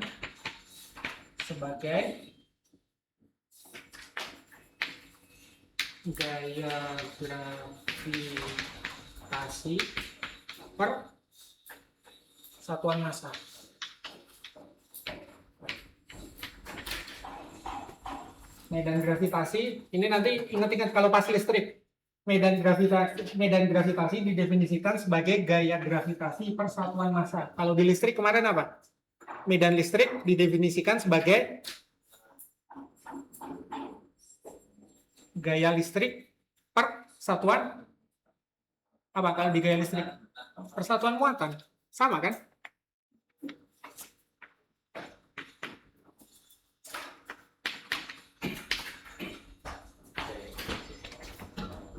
sebagai gaya gravitasi per satuan massa. Medan gravitasi, ini nanti ingat-ingat kalau pas listrik. Medan gravitasi didefinisikan sebagai gaya gravitasi per satuan massa. Kalau di listrik kemarin apa? Medan listrik didefinisikan sebagai gaya listrik per satuan apa? Kalau di gaya listrik per satuan muatan, sama kan?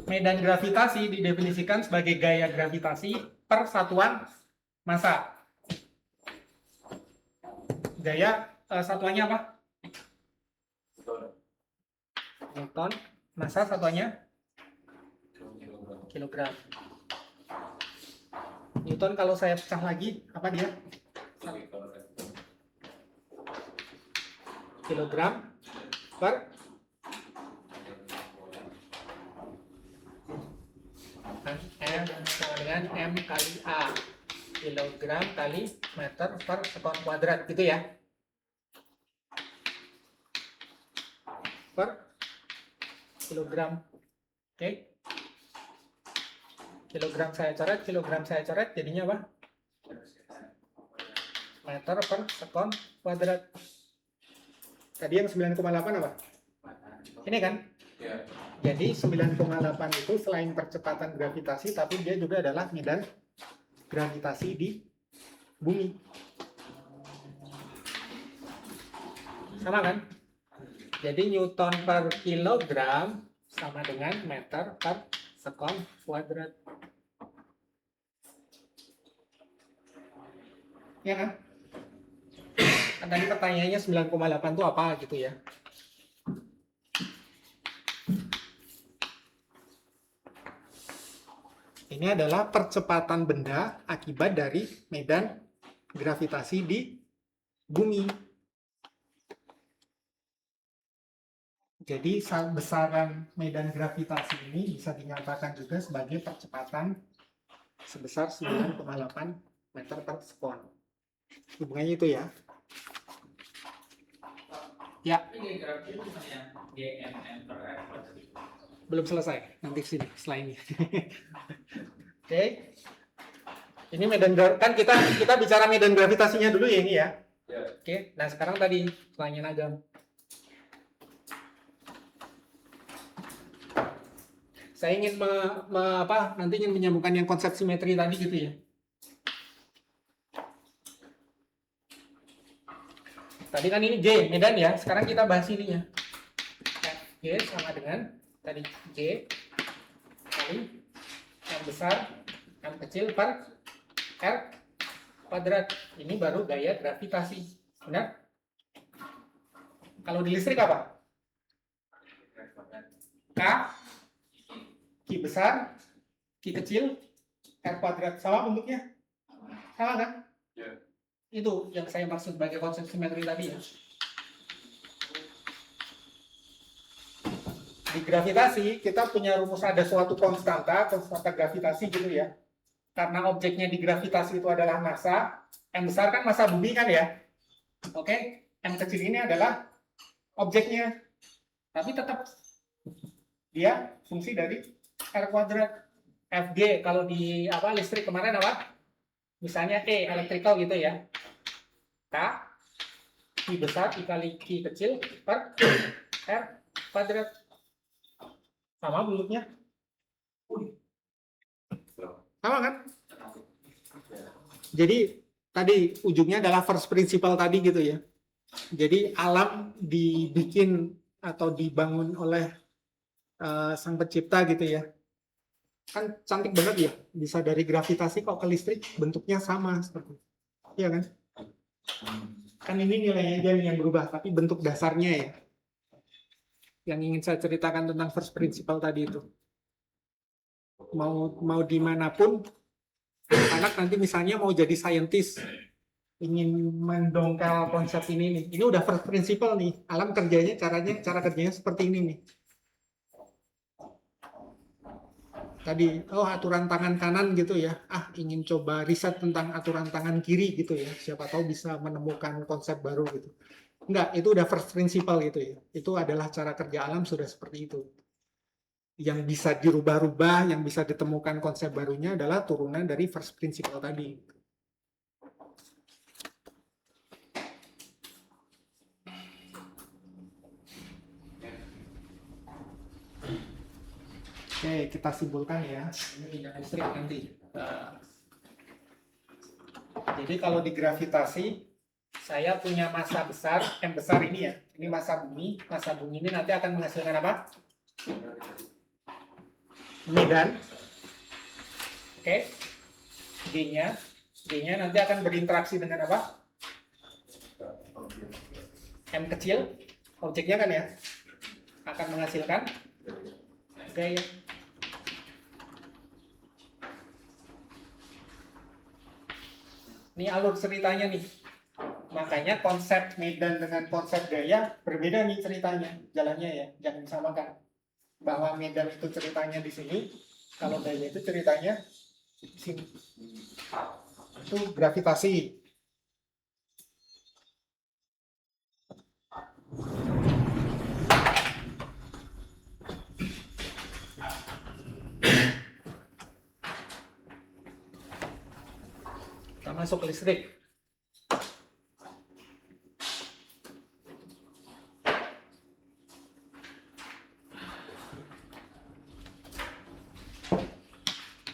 Medan gravitasi didefinisikan sebagai gaya gravitasi per satuan massa. Gaya satuannya apa? Newton. Massa satuannya? Kilogram. Newton kalau saya pecah lagi, apa dia? Kilogram per M sama dengan M kali A. Kilogram kali meter per sekon kuadrat, gitu ya. Per kilogram. Oke. Kilogram saya coret, jadinya apa? Meter per sekon kuadrat. Tadi yang 9,8 apa? Ini kan? Ya. Jadi 9,8 itu selain percepatan gravitasi, tapi dia juga adalah medan gravitasi di bumi. Sama kan? Jadi Newton per kilogram sama dengan meter per sekon kuadrat. Ya kan? Tadi pertanyaannya 9,8 itu apa gitu ya. Ini adalah percepatan benda akibat dari medan gravitasi di bumi. Jadi besaran medan gravitasi ini bisa dinyatakan juga sebagai percepatan sebesar 9,8 meter per sekon. Hubungannya itu ya. Ya. Belum selesai, nanti sini setelah ini. Oke. Ini medan kan kita bicara medan gravitasinya dulu ya ini ya. Oke. Nah, sekarang tadi pertanyaan Agam. Saya ingin nanti ingin menyambungkan yang konsep simetri tadi gitu ya. Tadi kan ini J medan ya. Sekarang kita bahas ininya. J sama dengan tadi J kali M besar, M kecil per R kuadrat. Ini baru gaya gravitasi. Benar? Kalau di listrik apa? K, Q besar, Q kecil, R kuadrat. Sama bentuknya? Sama kan? Ya. Itu yang saya maksud sebagai konsep simetri tadi ya. Di gravitasi, kita punya rumus ada suatu konstanta gravitasi gitu ya. Karena objeknya di gravitasi itu adalah massa, M besar kan massa bumi kan ya. Oke, M kecil ini adalah objeknya. Tapi tetap dia fungsi dari R kuadrat. Fg kalau di listrik kemarin apa? Misalnya E electrical gitu ya. K Q besar dikali Q kecil per R kuadrat. Sama bentuknya. Sama kan? Jadi tadi ujungnya adalah first principle tadi gitu ya. Jadi alam dibikin atau dibangun oleh sang pencipta gitu ya. Kan cantik banget ya, bisa dari gravitasi kok ke listrik bentuknya sama seperti itu. Iya kan? Kan ini nilainya aja yang berubah, tapi bentuk dasarnya ya. Yang ingin saya ceritakan tentang first principle tadi itu. Mau dimanapun, anak nanti misalnya mau jadi scientist, ingin mendongkal konsep ini nih. Ini udah first principle nih. Alam kerjanya cara kerjanya seperti ini nih. Tadi, aturan tangan kanan gitu ya. Ingin coba riset tentang aturan tangan kiri gitu ya. Siapa tahu bisa menemukan konsep baru gitu. Enggak, itu udah first principle gitu ya. Itu adalah cara kerja alam sudah seperti itu. Yang bisa dirubah-rubah, yang bisa ditemukan konsep barunya adalah turunan dari first principle tadi. Oke, kita simpulkan ya. Ini bidang listrik nanti. Jadi kalau di gravitasi, saya punya massa besar, M besar ini ya. Ini massa bumi. Massa bumi ini nanti akan menghasilkan apa? Medan. Oke. G-nya. G-nya nanti akan berinteraksi dengan apa? M kecil. Objeknya kan ya. Akan menghasilkan gaya. Ini alur ceritanya nih. Makanya konsep medan dengan konsep gaya berbeda nih ceritanya, jalannya ya, jangan disamakan. Bahwa medan itu ceritanya di sini, kalau gaya itu ceritanya di sini. Itu gravitasi. Kita masuk ke listrik.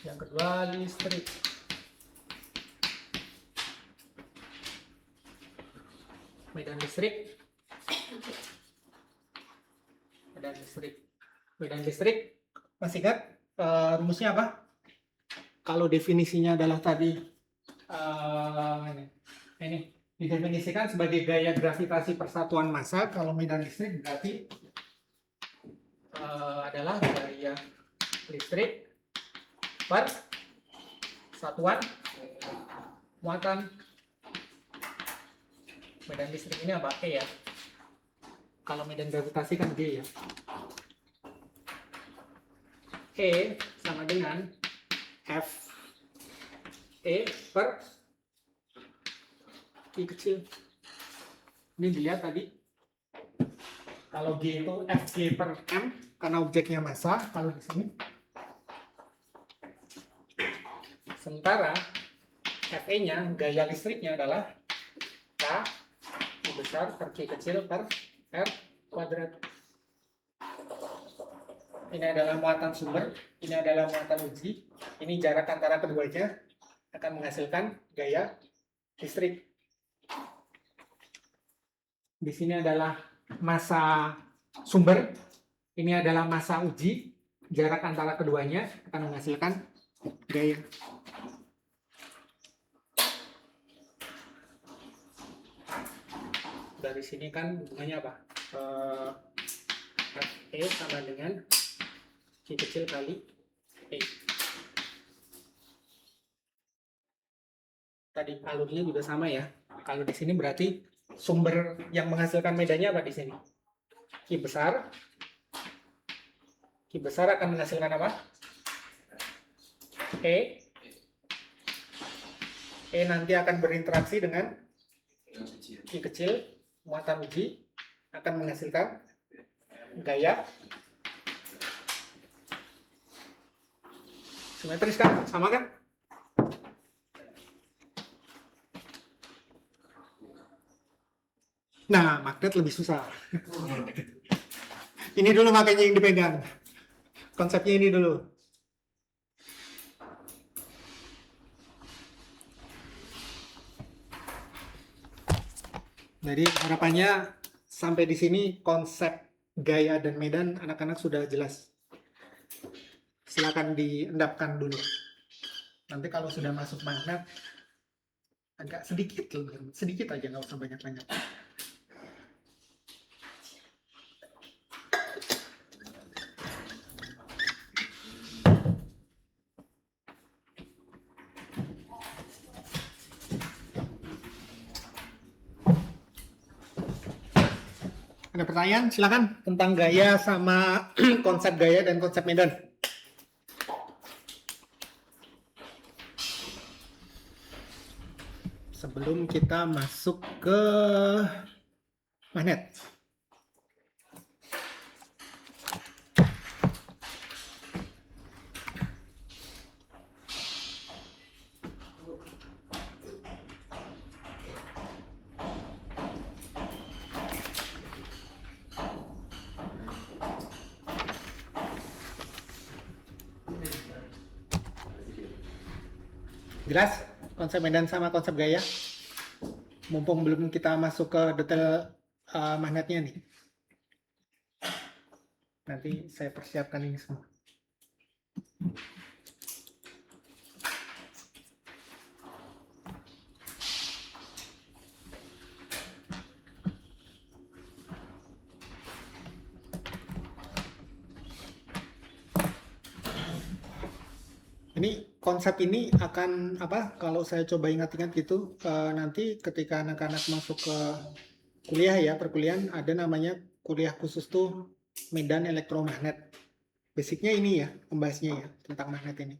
Yang kedua listrik. Medan listrik. Medan listrik. Medan listrik. Masih ingat rumusnya apa? Kalau definisinya adalah tadi ini didefinisikan sebagai gaya gravitasi persatuan massa. Kalau medan listrik berarti adalah gaya listrik per satuan muatan. Medan listrik ini apa? E ya. Kalau medan gravitasi kan G ya. E sama dengan F E per I kecil. Ini dilihat tadi. Kalau G itu Fg per M karena objeknya massa. Kalau di sini. Sementara Fe-nya, gaya listriknya adalah K I besar per Q kecil per R kuadrat. Ini adalah muatan sumber, ini adalah muatan uji. Ini jarak antara keduanya akan menghasilkan gaya listrik. Di sini adalah massa sumber, ini adalah massa uji. Jarak antara keduanya akan menghasilkan gaya. Dari sini kan hubungannya apa? Fe sama dengan Q kecil kali E. Tadi alurnya juga sama ya. Kalau di sini berarti sumber yang menghasilkan medannya apa di sini? Q besar. Q besar akan menghasilkan apa? E. E nanti akan berinteraksi dengan Q kecil, muatan uji, akan menghasilkan gaya. Simetris kan? Sama kan? Nah, magnet lebih susah. Ini dulu makanya yang dipegang. Konsepnya ini dulu. Jadi harapannya sampai di sini konsep gaya dan medan anak-anak sudah jelas. Silakan diendapkan dulu. Nanti kalau sudah masuk magnet agak sedikit aja, nggak usah banyak-banyak. Ada pertanyaan? Silakan tentang gaya sama konsep gaya dan konsep medan. Sebelum kita masuk ke magnet. Jelas konsep medan sama konsep gaya? Mumpung belum kita masuk ke detail magnetnya nih. Nanti saya persiapkan ini semua. Ini konsep ini akan apa? Kalau saya coba ingat-ingat gitu, nanti ketika anak-anak masuk ke kuliah ya, perkuliahan ada namanya kuliah khusus tuh medan elektromagnet. Basicnya ini ya, membahasnya ya tentang magnet ini.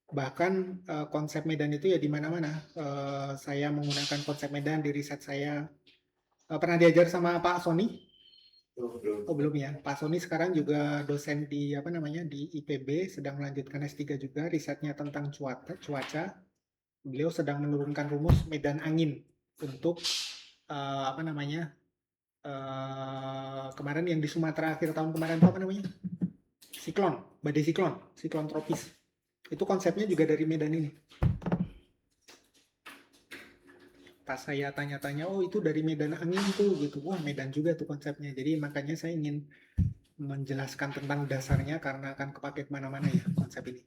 Bahkan konsep medan itu ya di mana-mana. Saya menggunakan konsep medan di riset saya. Pernah diajar sama Pak Sony? Oh belum ya. Pak Sony sekarang juga dosen di apa namanya di IPB, sedang melanjutkan S3 juga risetnya tentang cuaca. Beliau sedang menurunkan rumus medan angin untuk apa namanya kemarin yang di Sumatera akhir tahun kemarin itu apa namanya siklon, badai siklon tropis. Itu konsepnya juga dari medan ini. Pas saya tanya-tanya, oh itu dari medan angin tuh gitu. Wah medan juga tuh konsepnya. Jadi makanya saya ingin menjelaskan tentang dasarnya karena akan kepake kemana-mana ya konsep ini.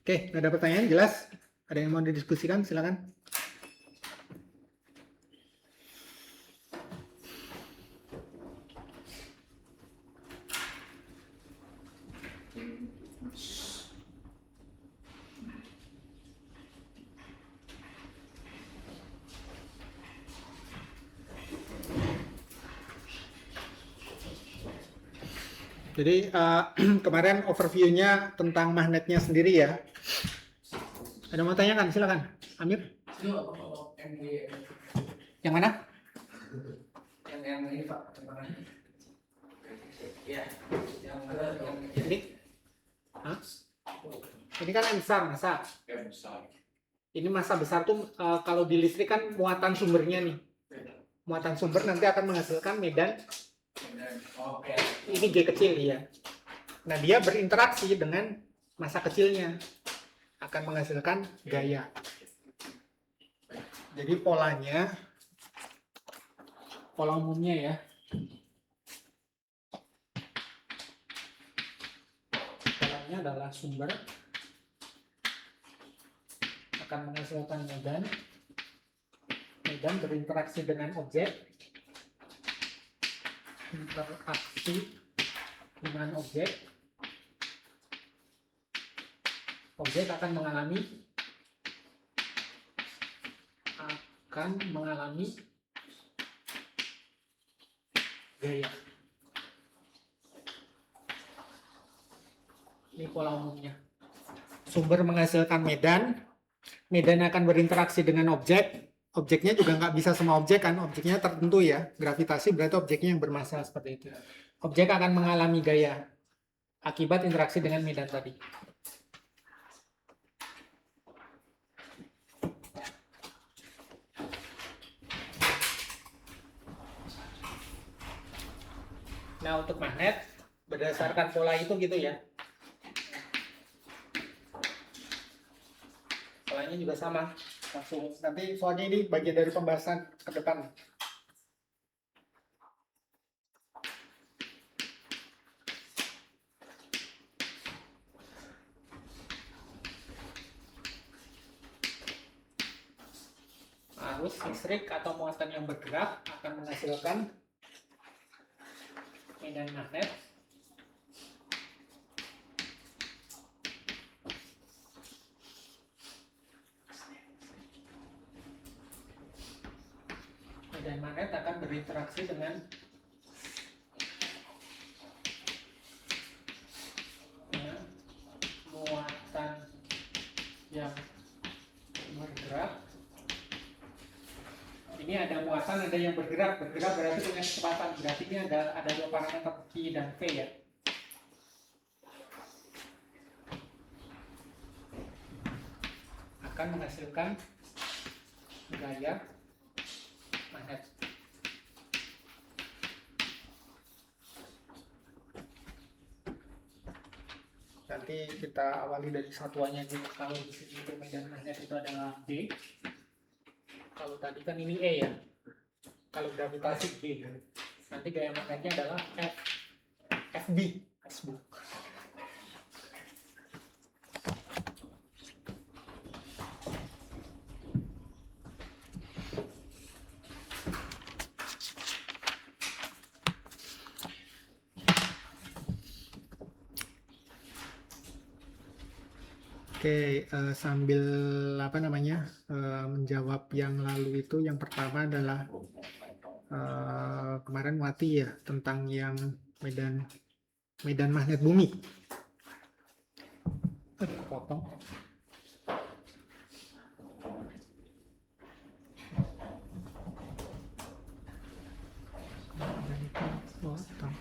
Oke, ada pertanyaan jelas? Ada yang mau didiskusikan? Silakan. Jadi kemarin overview-nya tentang magnetnya sendiri ya. Ada mau tanyakan? Silakan, Amir. Yang mana? Yang ini Pak. Ya. Ini? Hah? Ini kan yang besar, masa? Ini massa besar tuh kalau di listrik kan muatan sumbernya nih. Muatan sumber nanti akan menghasilkan medan. Ini G kecil ya. Nah dia berinteraksi dengan massa kecilnya akan menghasilkan gaya. Jadi polanya, pola umumnya ya. Polanya adalah sumber akan menghasilkan medan. Medan berinteraksi dengan objek. Interaksi dengan objek akan mengalami gaya. Ini pola umumnya. Sumber menghasilkan medan akan berinteraksi dengan objeknya juga nggak bisa semua objek kan, objeknya tertentu ya, gravitasi berarti objeknya yang bermassa seperti itu. Objek akan mengalami gaya akibat interaksi dengan medan tadi. Nah untuk magnet berdasarkan pola itu gitu ya. Polanya juga sama. Langsung nanti soalnya ini bagian dari pembahasan ke depan. Arus listrik atau muatan yang bergerak akan menghasilkan medan magnet. Medan magnet akan berinteraksi dengan muatan yang bergerak kecepatan, ada yang bergerak. Bergerak berarti dengan kecepatan. Berarti ini ada dua parameter Q dan V ya. Akan menghasilkan gaya magnet. Nanti kita awali dari satuannya dulu. Kalau di sini itu medan magnet itu adalah D. Kalau tadi kan ini E ya. Kalau gravitasi G. Nanti gaya magnetnya adalah F. FB. Facebook. Oke, sambil menjawab yang lalu itu, yang pertama adalah kemarin Wati ya tentang yang medan magnet bumi. Potong. Potong.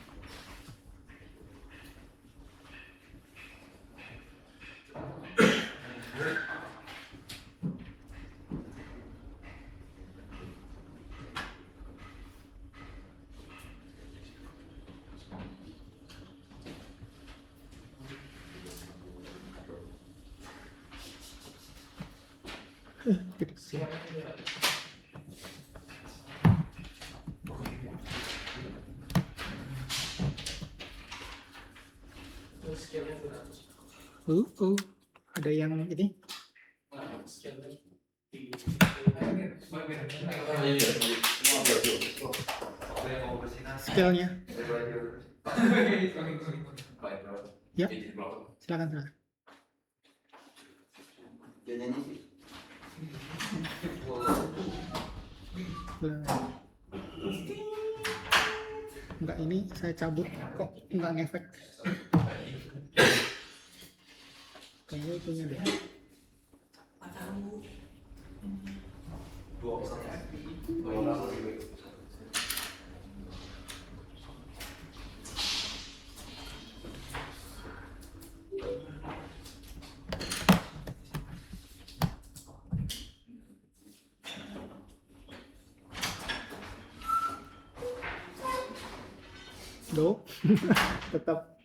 Ada yang ini? Scale-nya. Ya, silakan. Enggak, ini saya cabut kok enggak ngefek. Kayaknya itunya deh. Do, tetap.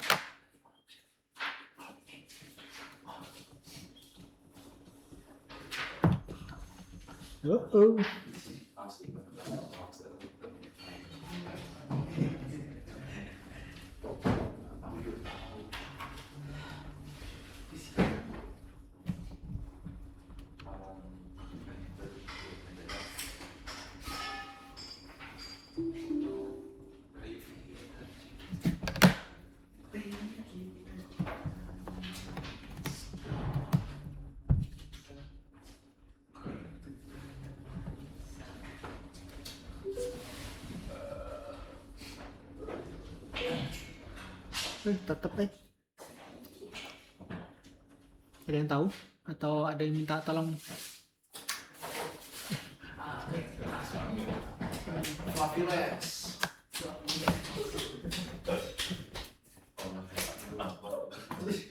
Tetap ada yang tahu atau ada yang minta tolong?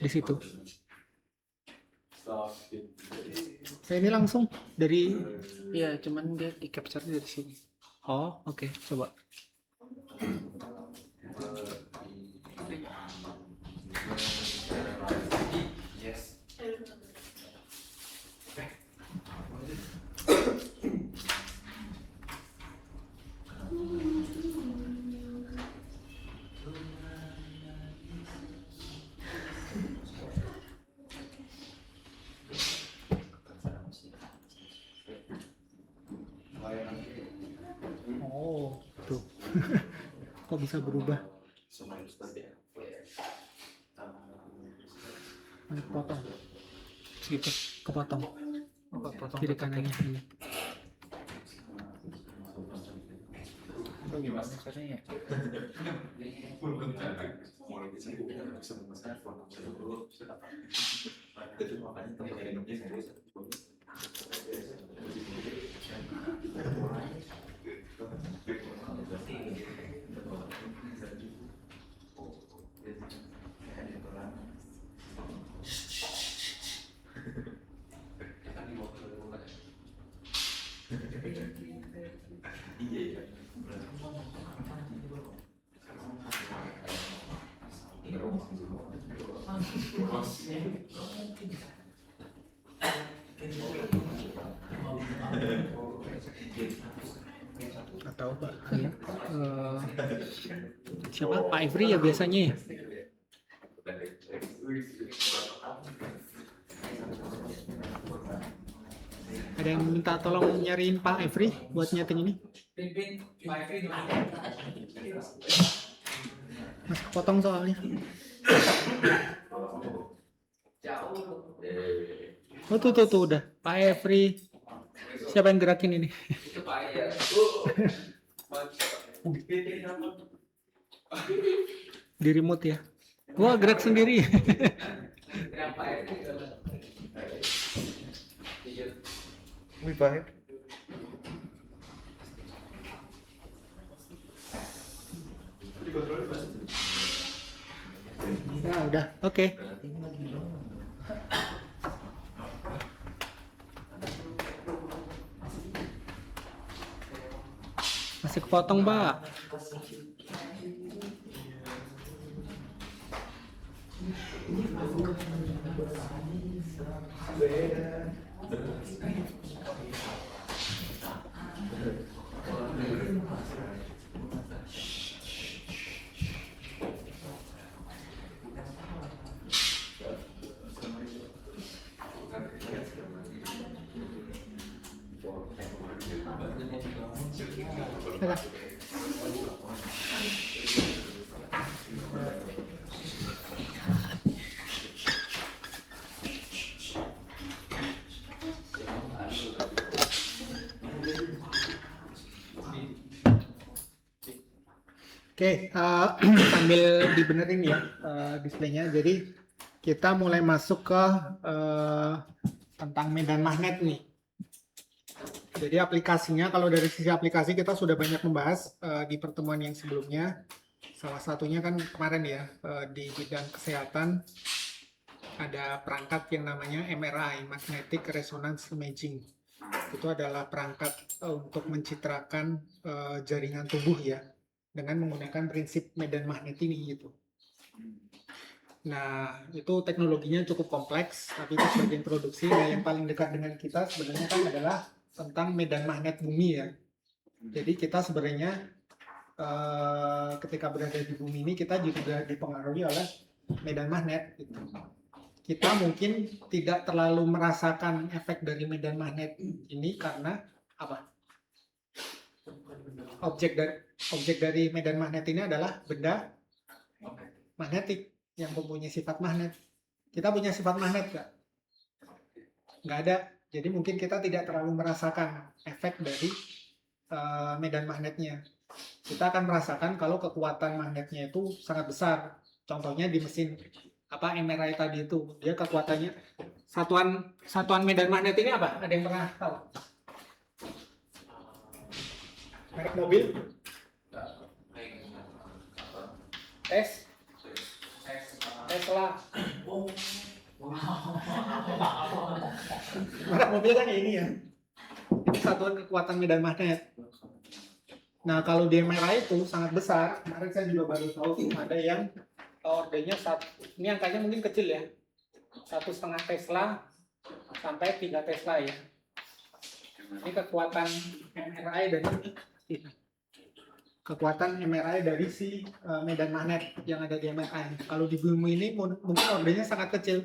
Di situ. Saya ini langsung dari, ya cuman dia di capture dari sini. Oh, oke, coba. Oh, tuh. Kok bisa berubah? Potong. Segitu, kepotong. Kiri kanannya ini. Gimana caranya? Siapa? Pak Ivri ya biasanya ya. Ada yang minta tolong nyariin Pak Ivri buat nyeting ini. Pimpin, Pak Efri di mana? Masih kepotong soalnya. Jauh. Oh tuh udah. Pak Ivri. Siapa yang gerakin ini? Itu Pak ya. Di remote ya. Wah gerak sendiri. Yang Pak Efri. Wih, baik. Nah udah. Oke. Masih kepotong, Mbak. Udah. Oke, sambil dibenerin ya displaynya. Jadi kita mulai masuk ke tentang medan magnet nih. Jadi aplikasinya, kalau dari sisi aplikasi kita sudah banyak membahas di pertemuan yang sebelumnya. Salah satunya kan kemarin ya di bidang kesehatan ada perangkat yang namanya MRI, Magnetic Resonance Imaging. Itu adalah perangkat untuk mencitrakan jaringan tubuh ya, dengan menggunakan prinsip medan magnet ini gitu. Nah, itu teknologinya cukup kompleks, tapi itu sebagai introduksi. Nah, yang paling dekat dengan kita sebenarnya kan adalah tentang medan magnet bumi ya. Jadi kita sebenarnya ketika berada di bumi ini kita juga dipengaruhi oleh medan magnet gitu. Kita mungkin tidak terlalu merasakan efek dari medan magnet ini karena apa? Objek dari medan magnet ini adalah benda magnetik yang mempunyai sifat magnet. Kita punya sifat magnet nggak? Nggak ada. Jadi mungkin kita tidak terlalu merasakan efek dari medan magnetnya. Kita akan merasakan kalau kekuatan magnetnya itu sangat besar. Contohnya di mesin MRI tadi itu, dia kekuatannya satuan medan magnet ini apa? Ada yang pernah tahu? Merek mobil? Tesla. Merek mobil kan ini ya. Ini satuan kekuatan medan magnet. Nah, kalau di MRI itu sangat besar. Kemarin saya juga baru tahu ada yang ordernya ini angkanya mungkin kecil ya. 1,5 Tesla sampai 3 Tesla ya. Ini kekuatan MRI dari si medan magnet yang ada di MRI. Kalau di bumi ini mungkin ordernya sangat kecil,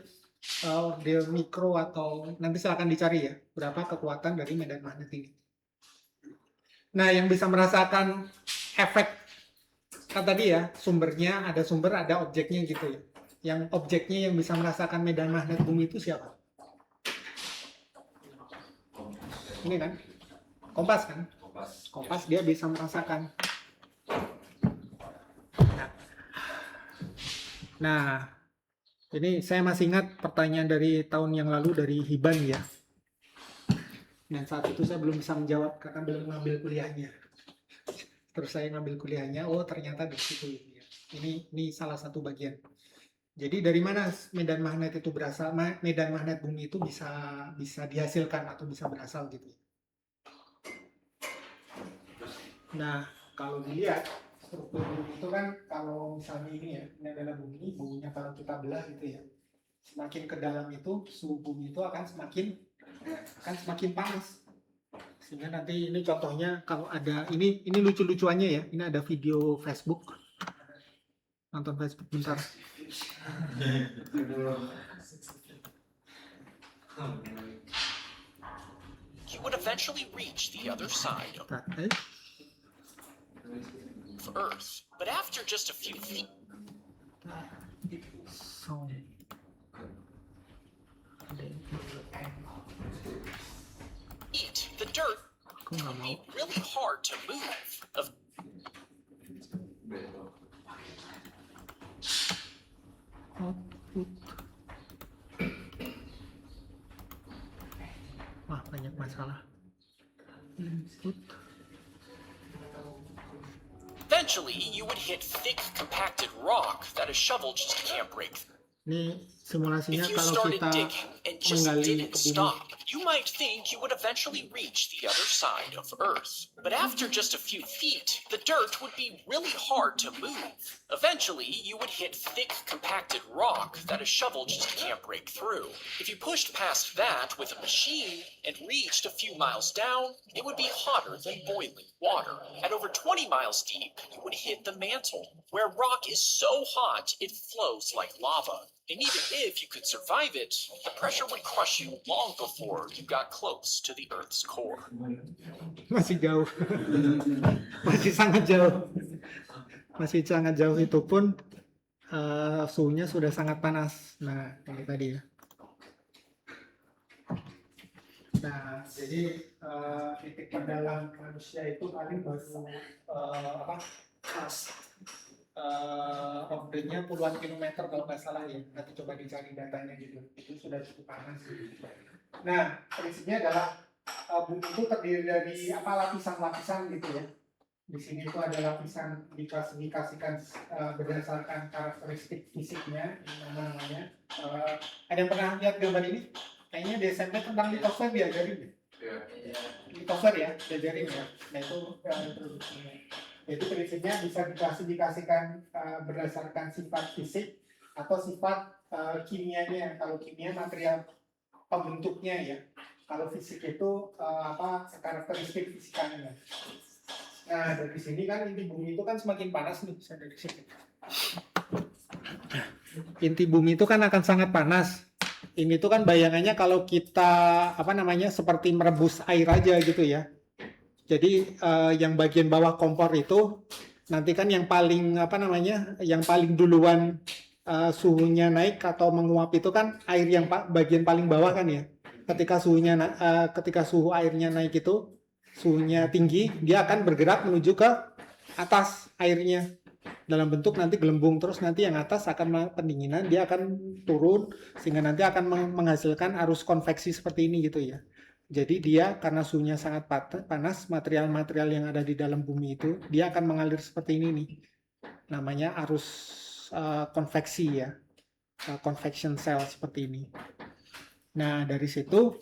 order mikro, atau nanti silakan dicari ya berapa kekuatan dari medan magnet ini. Nah, yang bisa merasakan efek kan tadi ya, sumbernya ada sumber, ada objeknya gitu ya. Yang objeknya yang bisa merasakan medan magnet bumi itu siapa? Ini kan, kompas kan? Kompas dia bisa merasakan. Nah, ini saya masih ingat pertanyaan dari tahun yang lalu dari Hiban ya. Dan saat itu saya belum bisa menjawab karena belum mengambil kuliahnya. Terus saya ngambil kuliahnya, oh ternyata di situ ya. Ini salah satu bagian. Jadi dari mana medan magnet itu berasal? Medan magnet bumi itu bisa dihasilkan atau bisa berasal gitu. Nah, kalau dilihat struktur bumi itu kan, kalau misalnya ini ya, ini adalah buminya kalau kita belah gitu ya. Semakin ke dalam itu suhu bumi itu akan semakin panas. Sehingga nanti ini contohnya kalau ada ini lucu-lucuannya ya. Ini ada video Facebook. Nonton Facebook bentar. You would eventually reach the other side of Bentar. Earth, but after just a few feet, So. the dirt Aku nggak would mau. be really hard to move. Output. Wah, banyak masalah. Input. Eventually, you would hit thick, compacted rock that a shovel just can't break through. Ini simulasinya If you kalau started kita digging and just menggali didn't ke bumi. stop, you might think you would eventually reach the other side of Earth. But after just a few feet, the dirt would be really hard to move. Eventually, you would hit thick, compacted rock that a shovel just can't break through. If you pushed past that with a machine and reached a few miles down, it would be hotter than boiling water. At over 20 miles deep, you would hit the mantle, where rock is so hot it flows like lava. And even if you could survive it, the pressure would crush you long before you got close to the Earth's core. Masih jauh. Masih sangat jauh. Masih sangat jauh, itu pun suhunya sudah sangat panas. Nah, ini tadi ya. Nah, jadi titik terdalam manusia itu paling baru orbitnya puluhan kilometer kalau nggak salah ya. Nanti coba dicari datanya gitu. Itu sudah cukup panas. Nah, prinsipnya adalah bumi itu terdiri dari lapisan-lapisan gitu ya. Di sini itu ada lapisan diklasifikasikan berdasarkan karakteristik fisiknya, namanya. Ada yang pernah lihat gambar ini? Kayaknya di SMP tentang litosfer diajarin deh. Litosfer ya, diajarin ya. Nah itu introduksinya. Itu prinsipnya bisa diklasifikasikan berdasarkan sifat fisik atau sifat kimianya. Kalau kimia material pembentuknya ya. Kalau fisik itu karakteristik fisikanya. Nah dari sini kan inti bumi itu kan semakin panas nih. Dari sini. Inti bumi itu kan akan sangat panas. Ini tuh kan bayangannya kalau kita seperti merebus air aja gitu ya. Jadi yang bagian bawah kompor itu nanti kan yang paling yang paling duluan suhunya naik atau menguap itu kan air yang bagian paling bawah kan ya. Ketika suhu airnya naik itu suhunya tinggi, dia akan bergerak menuju ke atas airnya dalam bentuk nanti gelembung, terus nanti yang atas akan pendinginan, dia akan turun sehingga nanti akan menghasilkan arus konveksi seperti ini gitu ya. Jadi dia karena suhunya sangat panas, material-material yang ada di dalam bumi itu dia akan mengalir seperti ini nih. Namanya arus konveksi ya. Convection cell seperti ini. Nah, dari situ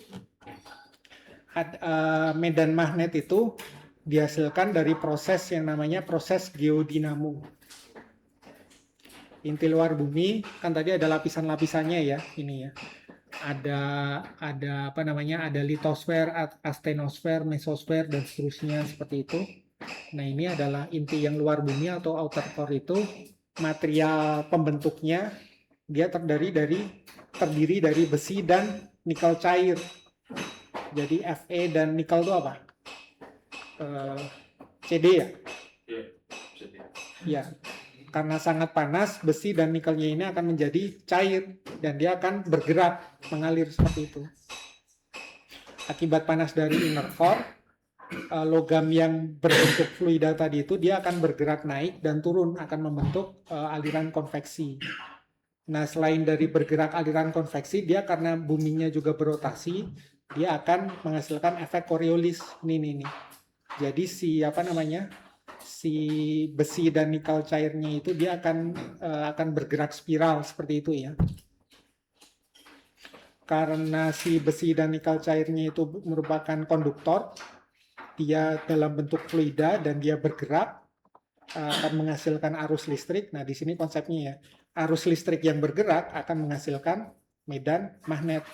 medan magnet itu dihasilkan dari proses yang namanya proses geodinamo. Inti luar bumi kan tadi ada lapisan-lapisannya ya, ini ya. Ada litosfer, astenosfer, mesosfer dan seterusnya seperti itu. Nah, ini adalah inti yang luar bumi atau outer core itu material pembentuknya dia terdiri dari besi dan nikel cair. Jadi Fe dan nikel itu apa? CD ya? Iya, CD. Ya. Karena sangat panas, besi dan nikelnya ini akan menjadi cair dan dia akan bergerak, mengalir seperti itu. Akibat panas dari inner core, logam yang berbentuk fluida tadi itu dia akan bergerak naik dan turun, akan membentuk aliran konveksi. Nah, selain dari bergerak aliran konveksi, dia karena buminya juga berotasi, dia akan menghasilkan efek Coriolis. Nih. Jadi si besi dan nikel cairnya itu dia akan bergerak spiral seperti itu ya. Karena si besi dan nikel cairnya itu merupakan konduktor, dia dalam bentuk fluida dan dia bergerak akan menghasilkan arus listrik. Nah, di sini konsepnya ya. Arus listrik yang bergerak akan menghasilkan medan magnet.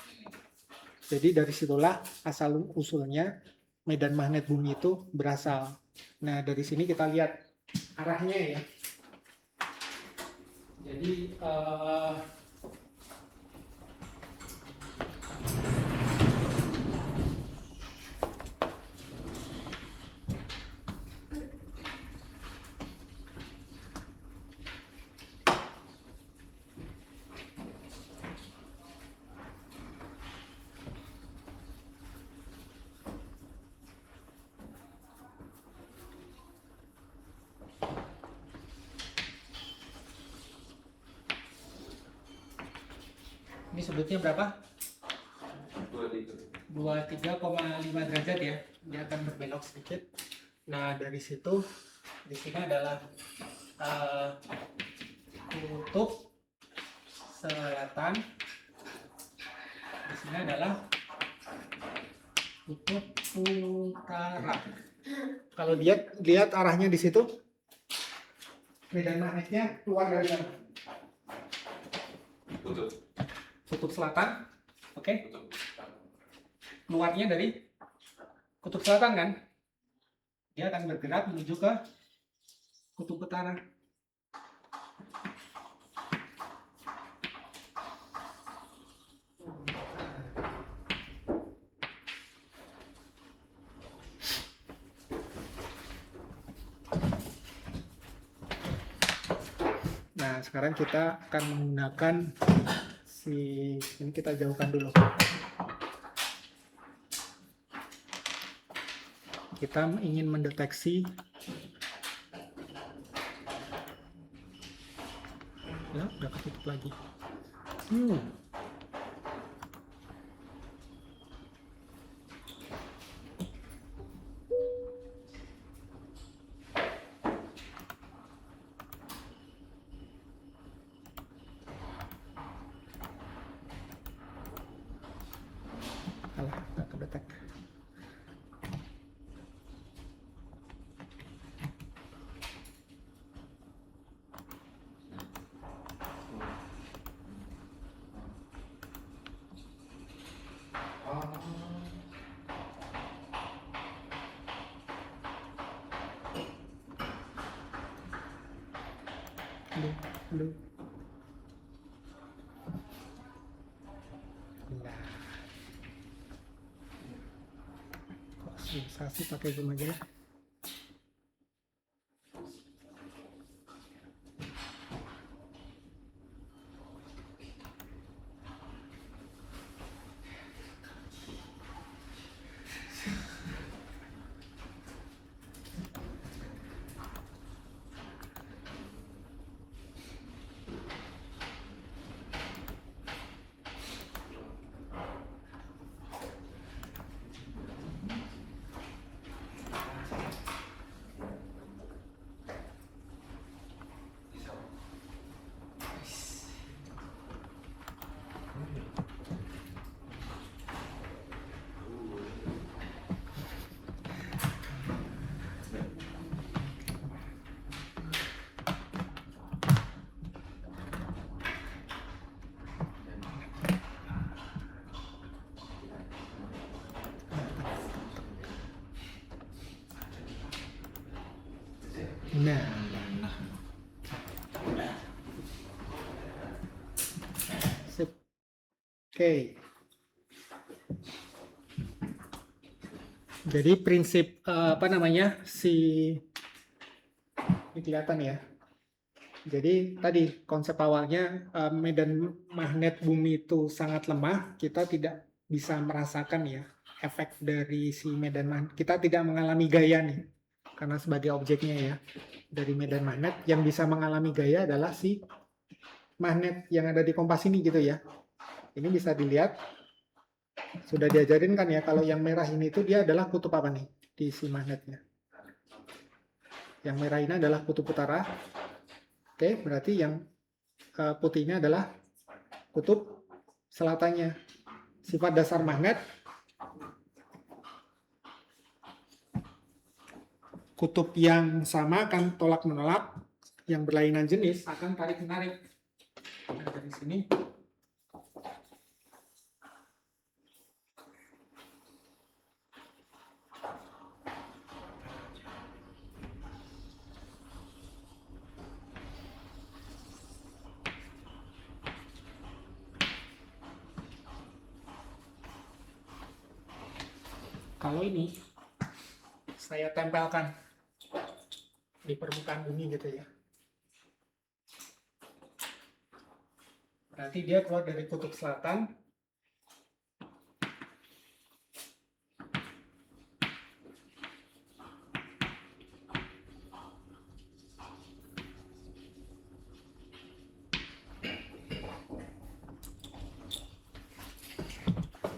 Jadi dari situlah asal usulnya medan magnet bumi itu berasal. Nah, dari sini kita lihat arahnya ya. Jadi ini sudutnya berapa? 23,5 derajat ya. Dia akan berbelok sedikit. Nah, dari situ di sini adalah kutub selatan. Di sini adalah kutub utara. Kalau lihat arahnya di situ, medan magnetnya keluar dari mana? Kutub selatan, oke? Keluarnya dari kutub selatan kan? Dia akan bergerak menuju ke kutub utara. Nah, sekarang kita akan menggunakan ini, kita jauhkan dulu. Kita ingin mendeteksi ya, udah ketutup lagi. Alah, nggak kedetek. Halo. Nah, kok susah sih pakai zoom aja ya? Nah, sip. Oke. Jadi prinsip apa namanya ini kelihatan ya. Jadi tadi konsep awalnya medan magnet bumi itu sangat lemah, kita tidak bisa merasakan ya efek dari si medan magnet. Kita tidak mengalami gaya nih, karena sebagai objeknya ya dari medan magnet, yang bisa mengalami gaya adalah si magnet yang ada di kompas ini gitu ya. Ini bisa dilihat, sudah diajarin kan ya, kalau yang merah ini itu dia adalah kutub apa nih di si magnetnya. Yang merah ini adalah kutub utara. Oke, berarti yang putihnya adalah kutub selatannya. Sifat dasar magnet, kutub yang sama akan tolak-menolak, yang berlainan jenis akan tarik-menarik. Nah, dari sini Kalau ini saya tempelkan di permukaan bumi gitu ya. Berarti dia keluar dari kutub selatan.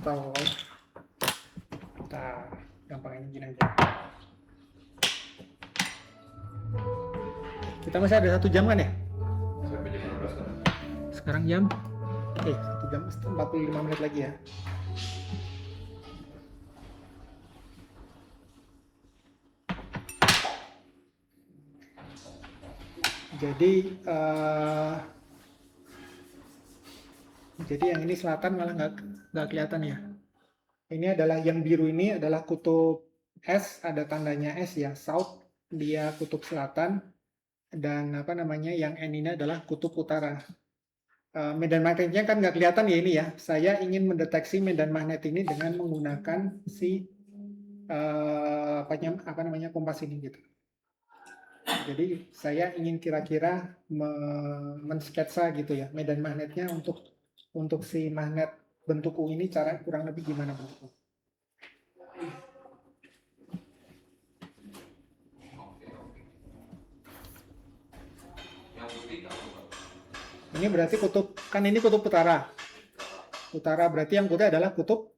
Atau kita gampangin gini aja. Kita masih ada 1 jam kan ya? Sampai jam 12 kan? Sekarang jam 1 jam 45 menit lagi ya. Jadi yang ini selatan malah nggak kelihatan ya. Ini adalah yang biru ini adalah kutub S, ada tandanya S ya, South, dia kutub selatan, dan apa namanya yang N ini adalah kutub utara. Medan magnetnya kan nggak kelihatan ya ini ya. Saya ingin mendeteksi medan magnet ini dengan menggunakan si apa namanya kompas ini gitu. Jadi saya ingin kira-kira mensketsa gitu ya medan magnetnya untuk si magnet bentuk U ini cara kurang lebih gimana bentuknya. Yang putih tahu Pak. Ini berarti kutub, kan ini kutub utara. Utara berarti yang putih adalah kutub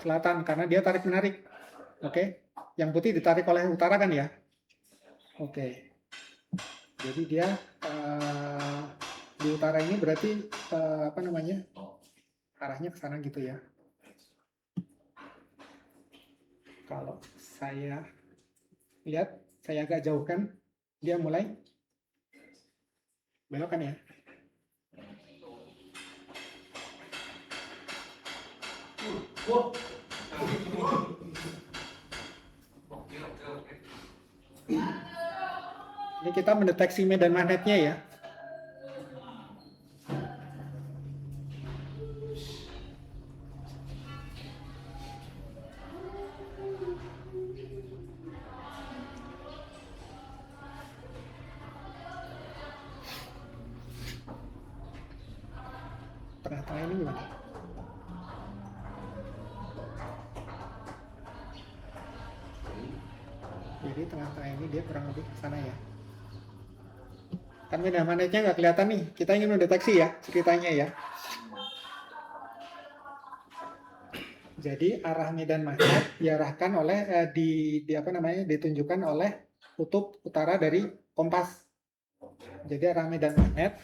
selatan karena dia tarik menarik. Oke. Yang putih ditarik oleh utara kan ya? Oke. Jadi dia di utara ini berarti apa namanya? Arahnya ke sana gitu ya. Kalau saya lihat, saya agak jauhkan, dia mulai belok kan ya? Ini kita mendeteksi medan magnetnya ya. Tengah-tengah ini gimana? Jadi tengah-tengah ini dia kurang lebih ke sana ya. Kan medan magnetnya nggak kelihatan nih. Kita ingin mendeteksi ya ceritanya ya. Jadi arah medan magnet diarahkan oleh di apa namanya ditunjukkan oleh kutub utara dari kompas. Jadi arah medan magnet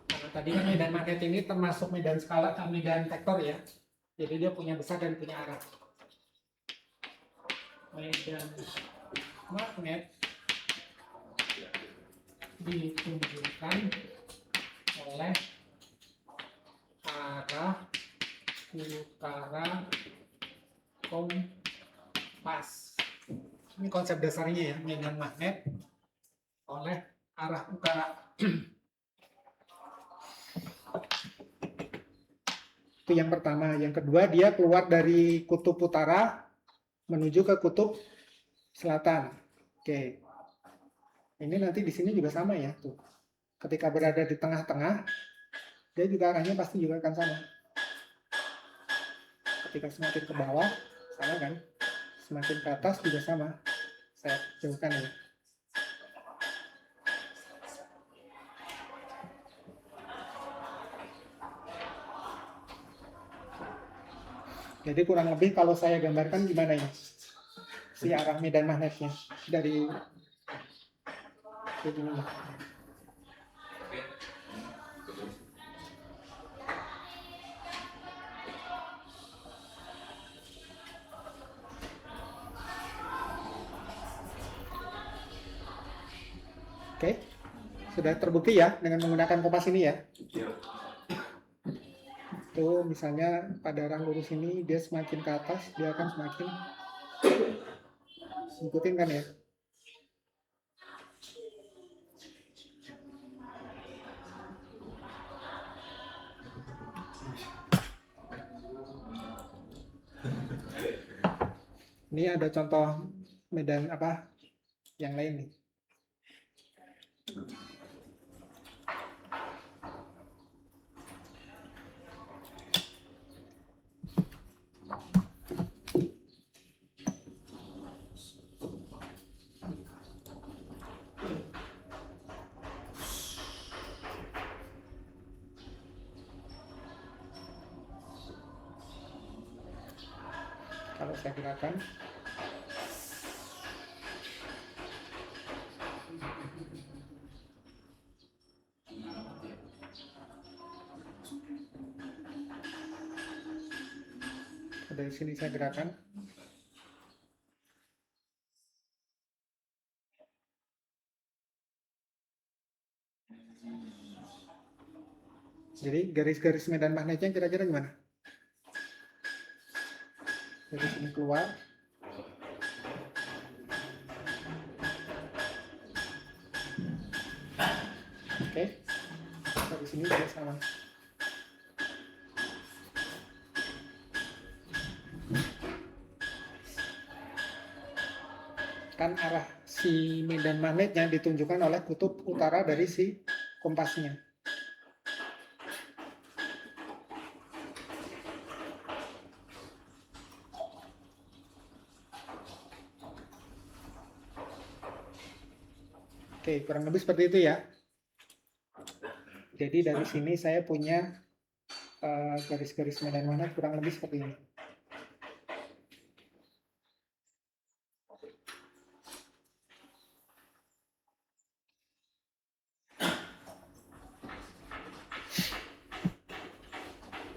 karena tadi kan medan magnet ini termasuk medan skala dan medan vektor ya. Jadi dia punya besar dan punya arah. Medan magnet ditunjukkan oleh arah utara kompas. Ini konsep dasarnya ya, medan magnet oleh arah utara. Itu yang pertama. Yang kedua, dia keluar dari kutub utara menuju ke kutub selatan. Oke. Ini nanti di sini juga sama ya, tuh. Ketika berada di tengah-tengah, dia juga arahnya pasti juga akan sama. Ketika semakin ke bawah, sama kan? Semakin ke atas juga sama. Saya jauhkan ya. Jadi kurang lebih kalau saya gambarkan gimana ya? Si arah medan magnetnya dari ini. Oke, sudah terbukti ya dengan menggunakan kompas ini ya. Iya. Tuh misalnya pada arah lurus ini dia semakin ke atas dia akan semakin ikutin kan ya. Ini ada contoh medan apa yang lain nih. Kalau saya gerakan, dari sini saya gerakan, jadi garis-garis medan magnetnya kira-kira gimana? Dari sini keluar, oke, dari sini juga sama. Kan arah si medan magnetnya ditunjukkan oleh kutub utara dari si kompasnya. Oke, kurang lebih seperti itu ya. Jadi dari sini saya punya garis-garis medan magnet kurang lebih seperti ini.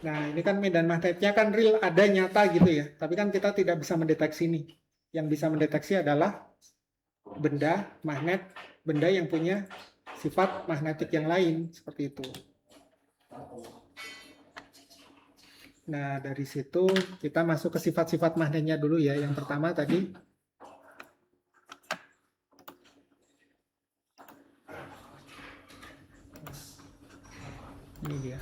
Nah, ini kan medan magnetnya kan real, ada nyata gitu ya. Tapi kan kita tidak bisa mendeteksi ini. Yang bisa mendeteksi adalah benda magnet, benda yang punya sifat magnetik yang lain, seperti itu. Nah, dari situ kita masuk ke sifat-sifat magnetnya dulu ya. Yang pertama tadi, ini dia.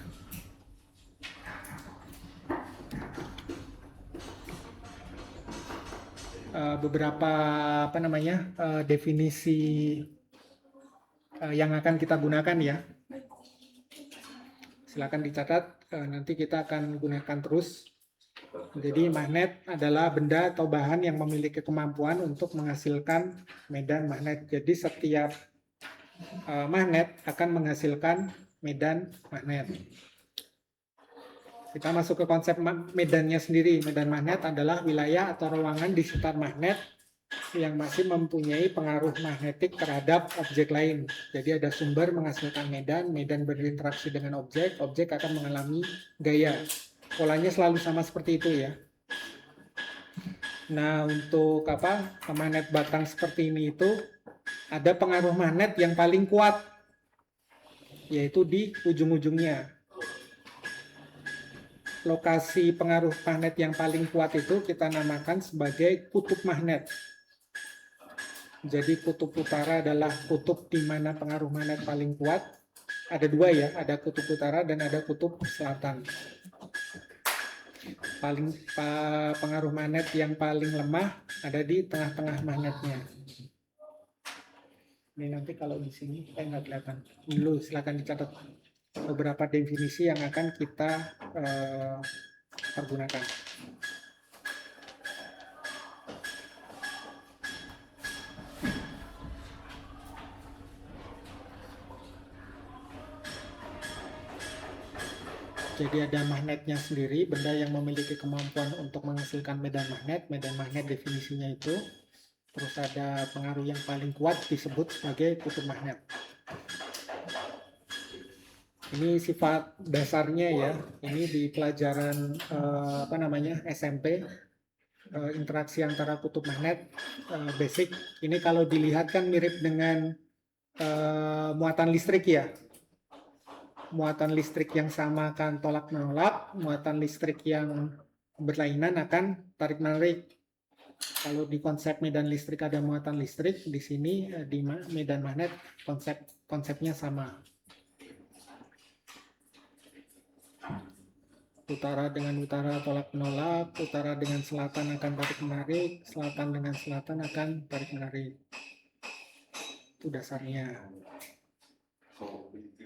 Beberapa definisi yang akan kita gunakan ya. Silakan dicatat, nanti kita akan gunakan terus. Jadi magnet adalah benda atau bahan yang memiliki kemampuan untuk menghasilkan medan magnet. Jadi setiap magnet akan menghasilkan medan magnet. Kita masuk ke konsep medannya sendiri. Medan magnet adalah wilayah atau ruangan di sekitar magnet yang masih mempunyai pengaruh magnetik terhadap objek lain. Jadi ada sumber menghasilkan medan, medan berinteraksi dengan objek, objek akan mengalami gaya. Polanya selalu sama seperti itu ya. Nah, untuk magnet batang seperti ini itu ada pengaruh magnet yang paling kuat, yaitu di ujung-ujungnya. Lokasi pengaruh magnet yang paling kuat itu kita namakan sebagai kutub magnet. Jadi kutub utara adalah kutub di mana pengaruh magnet paling kuat. Ada dua ya, ada kutub utara dan ada kutub selatan. Pengaruh magnet yang paling lemah ada di tengah-tengah magnetnya. Ini nanti kalau di sini nggak kelihatan. Dulu silakan dicatat beberapa definisi yang akan kita pergunakan. Jadi ada magnetnya sendiri, benda yang memiliki kemampuan untuk menghasilkan medan magnet. Medan magnet definisinya itu. Terus ada pengaruh yang paling kuat disebut sebagai kutub magnet. Ini sifat dasarnya ya. Ini di pelajaran SMP, interaksi antara kutub magnet basic. Ini kalau dilihat kan mirip dengan muatan listrik ya. Muatan listrik yang sama akan tolak menolak, muatan listrik yang berlainan akan tarik menarik. Kalau di konsep medan listrik ada muatan listrik, di sini di medan magnet konsepnya sama. Utara dengan utara tolak menolak, utara dengan selatan akan tarik menarik, selatan dengan selatan akan tarik menarik. Itu dasarnya.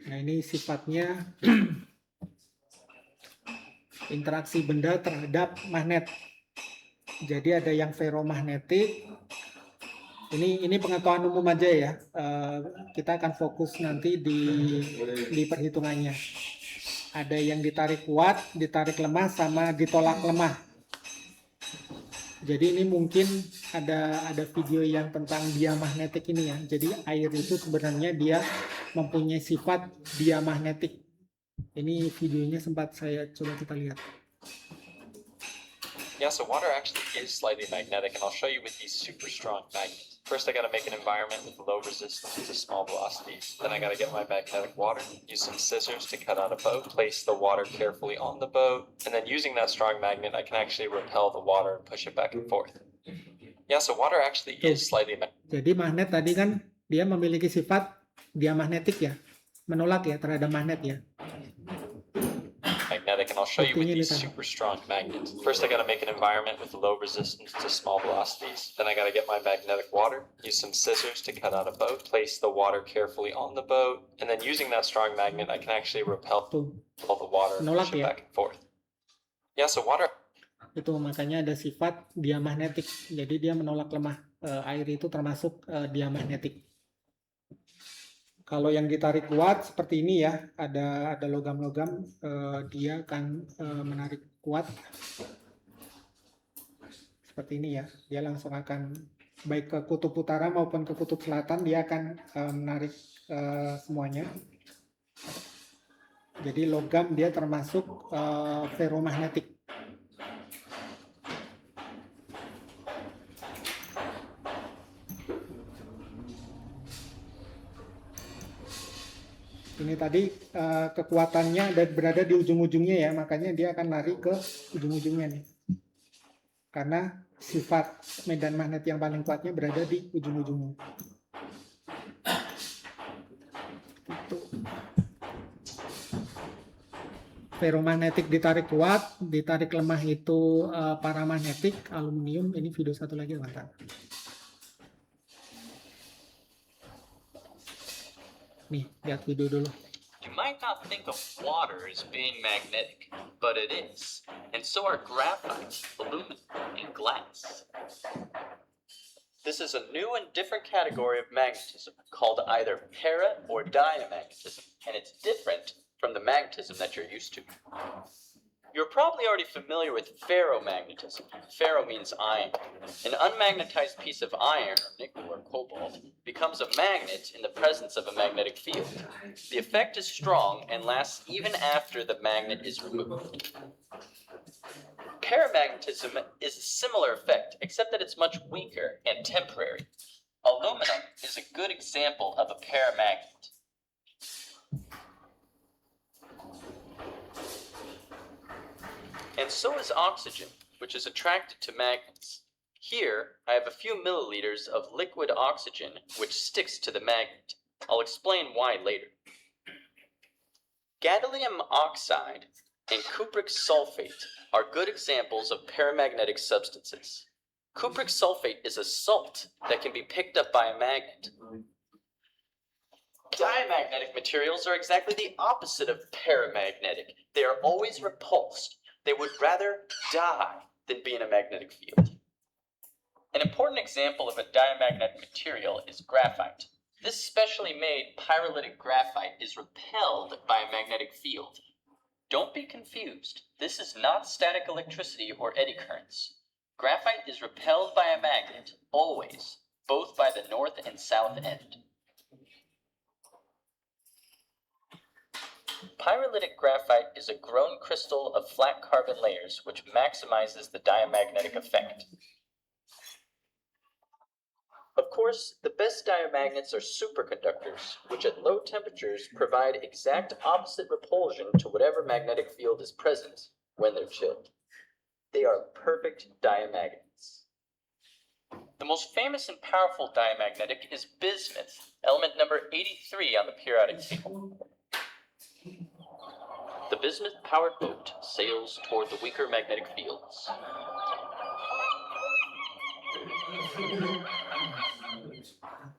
Nah, ini sifatnya interaksi benda terhadap magnet. Jadi ada yang ferromagnetik. Ini pengetahuan umum aja ya. Kita akan fokus nanti di perhitungannya. Ada yang ditarik kuat, ditarik lemah, sama ditolak lemah. Jadi ini mungkin ada video yang tentang diamagnetik ini ya. Jadi air itu sebenarnya dia mempunyai sifat diamagnetik. Ini videonya sempat saya coba kita lihat. Yeah, so water actually is slightly magnetic, and I'll show you with these super strong magnets. First, I gotta make an environment with low resistance to small velocities. Then I gotta get my magnetic water, use some scissors to cut out a boat, place the water carefully on the boat, and then using that strong magnet, I can actually repel the water and push it back and forth. Yeah, so water actually is slightly magnetic. Jadi magnet tadi kan dia memiliki sifat diamagnetik ya, menolak ya terhadap magnet ya. And I'll show you with these super strong magnets. First, I gotta make an environment with low resistance to small velocities. Then I gotta get my magnetic water, use some scissors to cut out a boat, place the water carefully on the boat, and then using that strong magnet, I can actually repel all the water and push it back and forth. Yeah, so water. Itu makanya ada sifat diamagnetik. Jadi dia menolak lemah. Air itu termasuk diamagnetik. Kalau yang ditarik kuat seperti ini ya, ada logam-logam, dia akan menarik kuat seperti ini ya. Dia langsung akan baik ke kutub utara maupun ke kutub selatan, dia akan menarik semuanya. Jadi logam dia termasuk ferromagnetik. Ini tadi kekuatannya berada di ujung-ujungnya ya, makanya dia akan lari ke ujung-ujungnya nih. Karena sifat medan magnet yang paling kuatnya berada di ujung-ujungnya. Ferromagnetik ditarik kuat, ditarik lemah itu paramagnetik, aluminium. Ini video satu lagi, mantap. Nih, lihat video dulu. You might not think of water as being magnetic, but it is. And so are graphite, aluminum, and glass. This is a new and different category of magnetism called either para or diamagnetism, and it's different from the magnetism that you're used to. You're probably already familiar with ferromagnetism. Ferro means iron. An unmagnetized piece of iron, or nickel or cobalt, becomes a magnet in the presence of a magnetic field. The effect is strong and lasts even after the magnet is removed. Paramagnetism is a similar effect, except that it's much weaker and temporary. Aluminum is a good example of a paramagnet. And so is oxygen, which is attracted to magnets. Here, I have a few milliliters of liquid oxygen, which sticks to the magnet. I'll explain why later. Gadolinium oxide and cupric sulfate are good examples of paramagnetic substances. Cupric sulfate is a salt that can be picked up by a magnet. Diamagnetic materials are exactly the opposite of paramagnetic. They are always repulsed. They would rather die than be in a magnetic field. An important example of a diamagnetic material is graphite. This specially made pyrolytic graphite is repelled by a magnetic field. Don't be confused. This is not static electricity or eddy currents. Graphite is repelled by a magnet, always, both by the north and south end. Pyrolytic graphite is a grown crystal of flat carbon layers which maximizes the diamagnetic effect. Of course, the best diamagnets are superconductors, which at low temperatures provide exact opposite repulsion to whatever magnetic field is present when they're chilled. They are perfect diamagnets. The most famous and powerful diamagnetic is bismuth, element number 83 on the periodic table. The The bismuth-powered boat sails toward the weaker magnetic fields.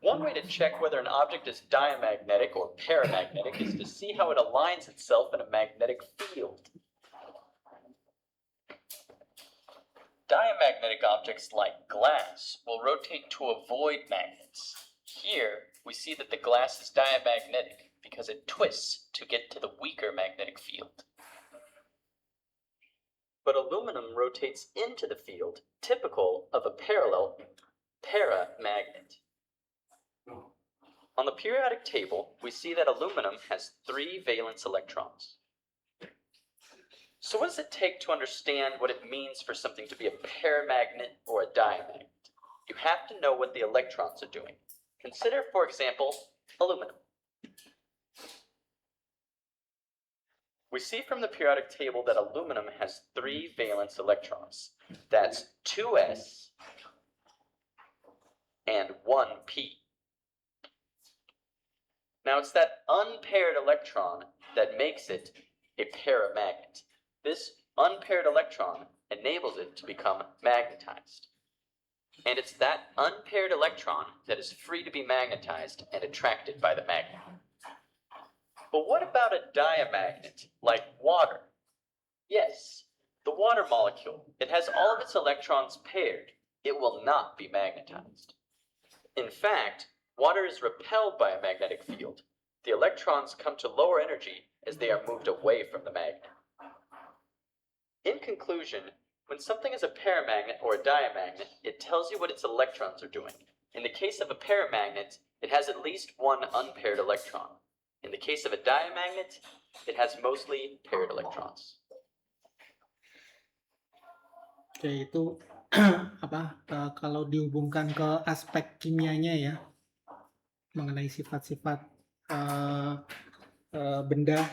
One way to check whether an object is diamagnetic or paramagnetic is to see how it aligns itself in a magnetic field. Diamagnetic objects like glass will rotate to avoid magnets. Here, we see that the glass is diamagnetic because it twists to get to the weaker magnetic field. But aluminum rotates into the field, typical of a parallel paramagnet. On the periodic table, we see that aluminum has 3 valence electrons. So what does it take to understand what it means for something to be a paramagnet or a diamagnet? You have to know what the electrons are doing. Consider, for example, aluminum. We see from the periodic table that aluminum has 3 valence electrons. That's 2s and 1p. Now it's that unpaired electron that makes it a paramagnet. This unpaired electron enables it to become magnetized. And it's that unpaired electron that is free to be magnetized and attracted by the magnet. But what about a diamagnet, like water? Yes, the water molecule. It has all of its electrons paired. It will not be magnetized. In fact, water is repelled by a magnetic field. The electrons come to lower energy as they are moved away from the magnet. In conclusion, when something is a paramagnet or a diamagnet, it tells you what its electrons are doing. In the case of a paramagnet, it has at least 1 unpaired electron. In the case of a diamagnet, it has mostly paired electrons. Oke, itu kalau dihubungkan ke aspek kimianya ya, mengenai sifat-sifat benda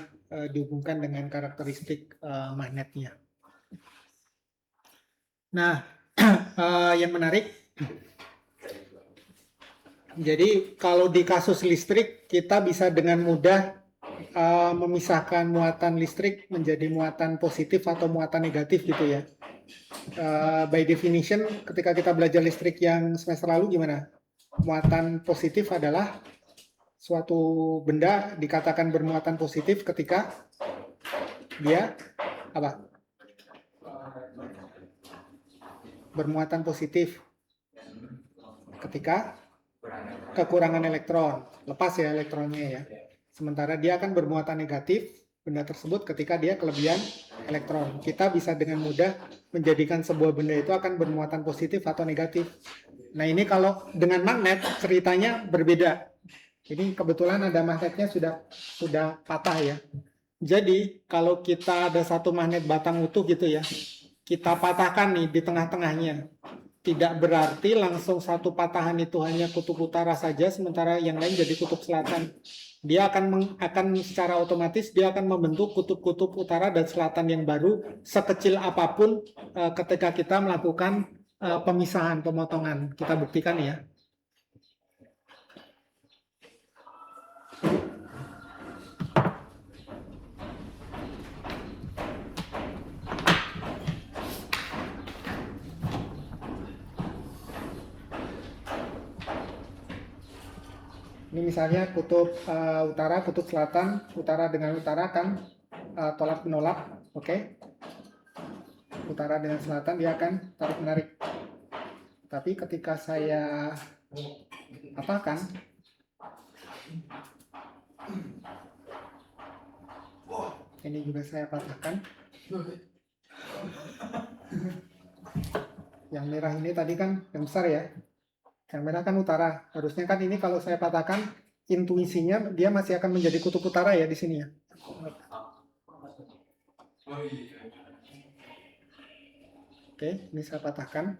dihubungkan dengan karakteristik magnetnya. Nah, yang menarik, jadi kalau di kasus listrik kita bisa dengan mudah memisahkan muatan listrik menjadi muatan positif atau muatan negatif gitu ya. By definition, ketika kita belajar listrik yang semester lalu gimana? Muatan positif adalah suatu benda dikatakan bermuatan positif ketika dia apa? Bermuatan positif ketika kekurangan elektron, lepas ya elektronnya ya. Sementara dia akan bermuatan negatif benda tersebut ketika dia kelebihan elektron. Kita bisa dengan mudah menjadikan sebuah benda itu akan bermuatan positif atau negatif. Nah ini kalau dengan magnet ceritanya berbeda. Ini kebetulan ada magnetnya sudah patah ya. Jadi kalau kita ada satu magnet batang utuh gitu ya, kita patahkan nih di tengah-tengahnya. Tidak berarti langsung satu patahan itu hanya kutub utara saja, sementara yang lain jadi kutub selatan. Dia akan secara otomatis dia akan membentuk kutub-kutub utara dan selatan yang baru sekecil apapun ketika kita melakukan pemisahan, pemotongan. Kita buktikan ya. Ini misalnya kutub utara, kutub selatan, utara dengan utara kan tolak menolak, oke? Utara dengan selatan dia akan tarik menarik. Tapi ketika saya patahkan, ini juga saya patahkan. Yang merah ini tadi kan yang besar ya. Yang merah kan utara. Harusnya kan ini kalau saya patahkan, intuisinya dia masih akan menjadi kutub utara ya di sini ya. Oke, ini saya patahkan.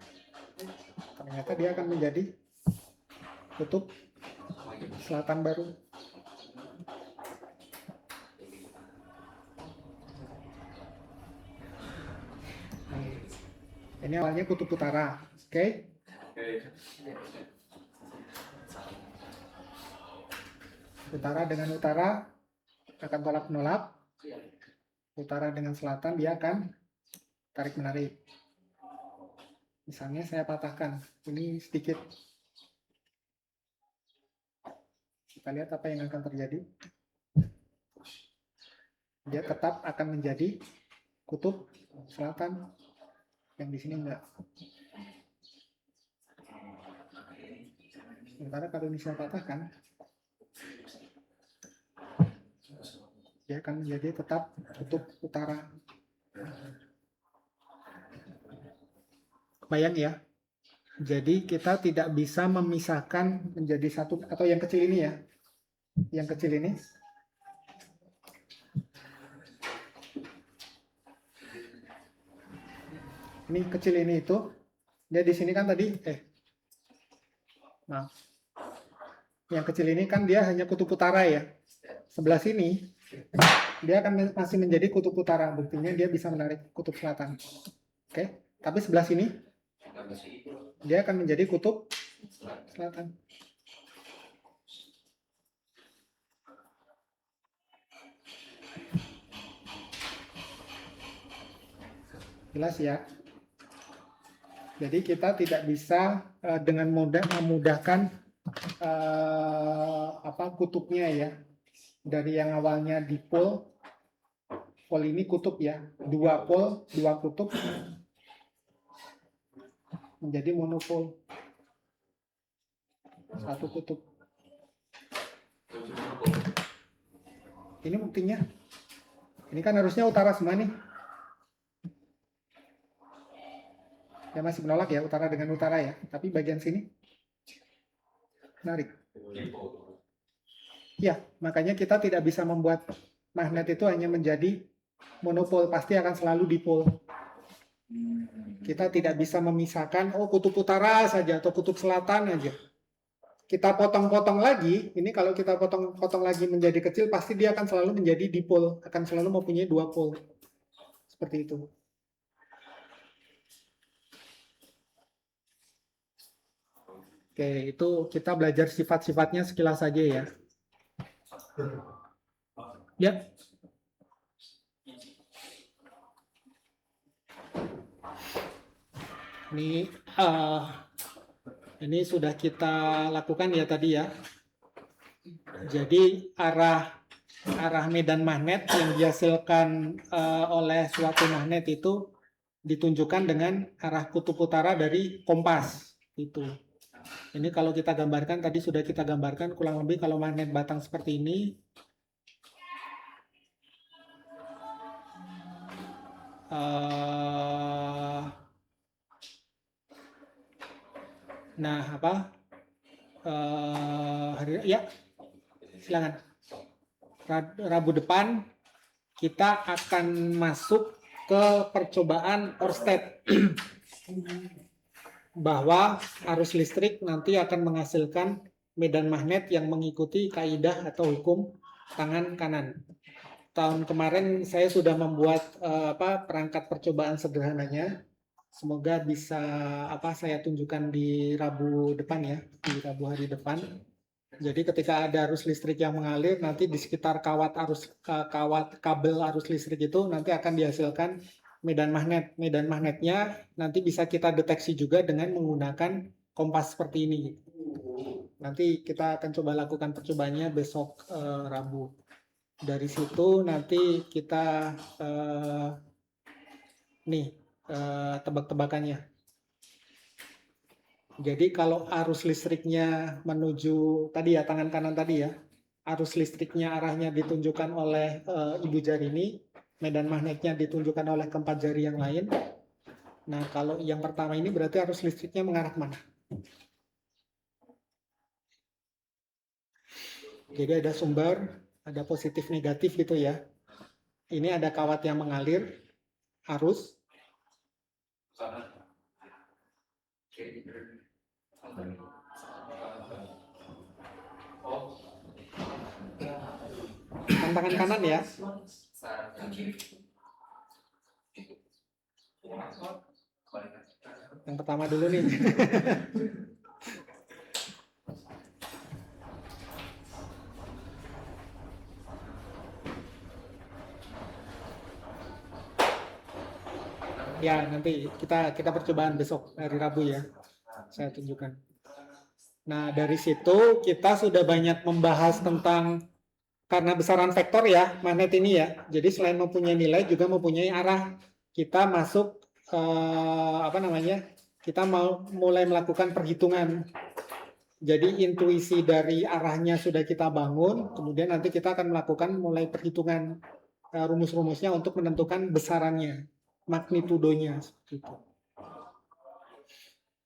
Ternyata dia akan menjadi kutub selatan baru. Ini awalnya kutub utara, oke? Utara dengan utara akan tolak menolak. utara dengan selatan, dia akan tarik-menarik. Misalnya saya patahkan, ini sedikit. Kita lihat apa yang akan terjadi. Dia tetap akan menjadi kutub selatan, yang di sini enggak. Sementara kalau ini saya patahkan, dia akan menjadi tetap kutub utara. Bayang ya. Jadi kita tidak bisa memisahkan menjadi satu, atau yang kecil ini ya. Yang kecil ini. Ini kecil ini itu. Dia di sini kan tadi nah. Yang kecil ini kan dia hanya kutub utara ya. Sebelah sini dia akan masih menjadi kutub utara, buktinya dia bisa menarik kutub selatan. Oke, tapi sebelah sini dia akan menjadi kutub selatan. Jelas ya. Jadi kita tidak bisa dengan mudah memudahkan kutubnya ya. Dari yang awalnya dipol, pol ini kutub ya, dua pol, dua kutub menjadi monopol, satu kutub. Ini buktinya. Ini kan harusnya utara semua nih. Ya masih menolak ya, utara dengan utara ya, tapi bagian sini menarik. Ya, makanya kita tidak bisa membuat magnet itu hanya menjadi monopol, pasti akan selalu dipol. Kita tidak bisa memisahkan, kutub utara saja atau kutub selatan aja. Kita potong-potong lagi, ini kalau kita potong-potong lagi menjadi kecil, pasti dia akan selalu menjadi dipol, akan selalu mempunyai dua pol. Seperti itu. Oke, itu kita belajar sifat-sifatnya sekilas saja ya. Ya. Ini sudah kita lakukan ya tadi ya. Jadi arah medan magnet yang dihasilkan oleh suatu magnet itu ditunjukkan dengan arah kutub utara dari kompas itu. Ini kalau kita gambarkan, tadi sudah kita gambarkan kurang lebih kalau magnet batang seperti ini. Ya, silakan. Rabu depan kita akan masuk ke percobaan Ørsted. Bahwa arus listrik nanti akan menghasilkan medan magnet yang mengikuti kaidah atau hukum tangan kanan. Tahun kemarin saya sudah membuat perangkat percobaan sederhananya. Semoga bisa saya tunjukkan di Rabu depan ya, di Rabu hari depan. Jadi ketika ada arus listrik yang mengalir, nanti di sekitar kawat kabel arus listrik itu nanti akan dihasilkan medan magnet. Medan magnetnya nanti bisa kita deteksi juga dengan menggunakan kompas seperti ini. Nanti kita akan coba lakukan percobaannya besok Rabu. Dari situ nanti kita tebak-tebakannya. Jadi kalau arus listriknya menuju tadi ya, tangan kanan tadi ya, arus listriknya arahnya ditunjukkan oleh ibu jari ini, medan magnetnya ditunjukkan oleh keempat jari yang lain. Nah, kalau yang pertama ini berarti arus listriknya mengarah mana? Jadi ada sumber, ada positif negatif gitu ya. Ini ada kawat yang mengalir, arus. Tangan kanan ya. Yang pertama dulu nih. Ya, nanti kita percobaan besok hari Rabu ya. Saya tunjukkan. Nah, dari situ kita sudah banyak membahas tentang karena besaran vektor ya, magnet ini ya. Jadi selain mempunyai nilai juga mempunyai arah. Kita masuk apa namanya? Kita mau mulai melakukan perhitungan. Jadi intuisi dari arahnya sudah kita bangun, kemudian nanti kita akan melakukan mulai perhitungan rumus-rumusnya untuk menentukan besarannya, magnitudonya seperti itu.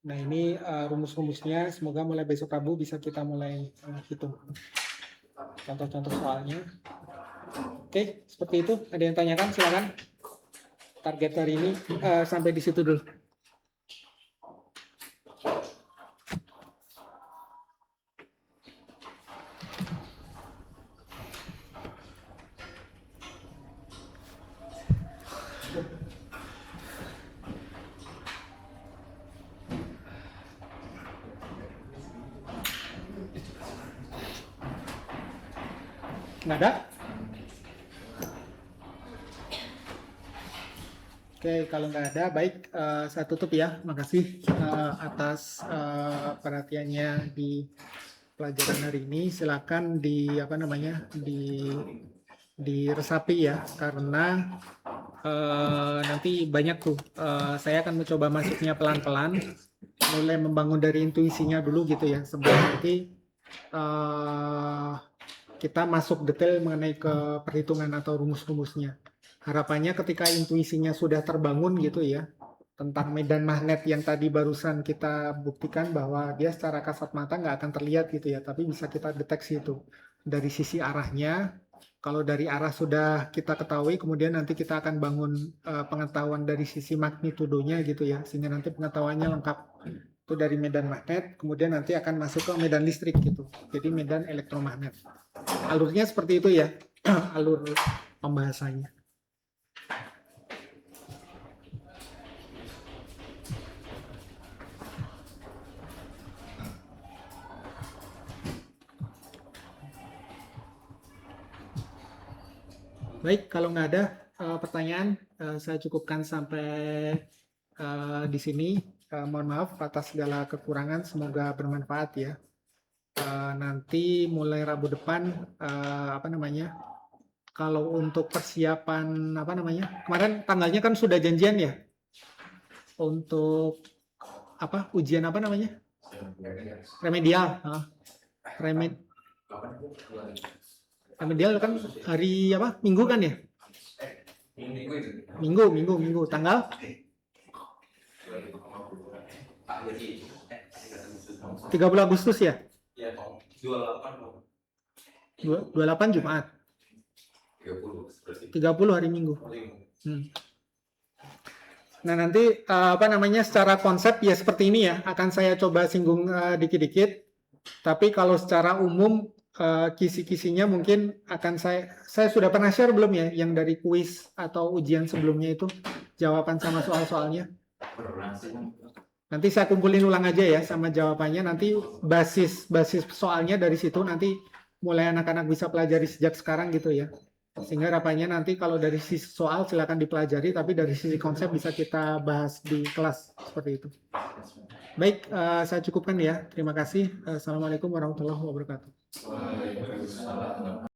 Nah, ini rumus-rumusnya, semoga mulai besok Rabu bisa kita mulai hitung. Contoh-contoh soalnya. Oke, seperti itu. Ada yang tanyakan? Silakan. Target hari ini sampai di situ dulu. Nggak ada? Oke, kalau nggak ada, baik. Saya tutup ya. Makasih atas perhatiannya di pelajaran hari ini. Silakan diresapi ya, karena nanti banyak tuh. Saya akan mencoba masuknya pelan-pelan, mulai membangun dari intuisinya dulu gitu ya, sebelum nanti kita masuk detail mengenai ke perhitungan atau rumus-rumusnya. Harapannya ketika intuisinya sudah terbangun gitu ya, tentang medan magnet yang tadi barusan kita buktikan bahwa dia secara kasat mata nggak akan terlihat gitu ya, tapi bisa kita deteksi itu dari sisi arahnya. Kalau dari arah sudah kita ketahui, kemudian nanti kita akan bangun pengetahuan dari sisi magnitudonya gitu ya, sehingga nanti pengetahuannya lengkap. Itu dari medan magnet, kemudian nanti akan masuk ke medan listrik gitu. Jadi medan elektromagnet. Alurnya seperti itu ya, alur pembahasannya. Baik, kalau nggak ada pertanyaan, saya cukupkan sampai di sini. Mohon maaf atas segala kekurangan, semoga bermanfaat ya. Nanti mulai Rabu depan, kalau untuk persiapan kemarin tanggalnya kan sudah janjian ya untuk ujian remedial. Remedial kan hari Minggu kan ya? Minggu tanggal 30 Agustus ya? 28 Jumat. 30 hari Minggu. Nah, nanti secara konsep ya seperti ini ya, akan saya coba singgung dikit-dikit. Tapi kalau secara umum kisi-kisinya mungkin akan saya sudah pernah share belum ya yang dari kuis atau ujian sebelumnya itu jawaban sama soal-soalnya. Nanti saya kumpulin ulang aja ya sama jawabannya, nanti basis soalnya dari situ nanti mulai anak-anak bisa pelajari sejak sekarang gitu ya. Sehingga harapannya nanti kalau dari sisi soal silakan dipelajari, tapi dari sisi konsep bisa kita bahas di kelas seperti itu. Baik, saya cukupkan ya. Terima kasih. Assalamualaikum warahmatullahi wabarakatuh.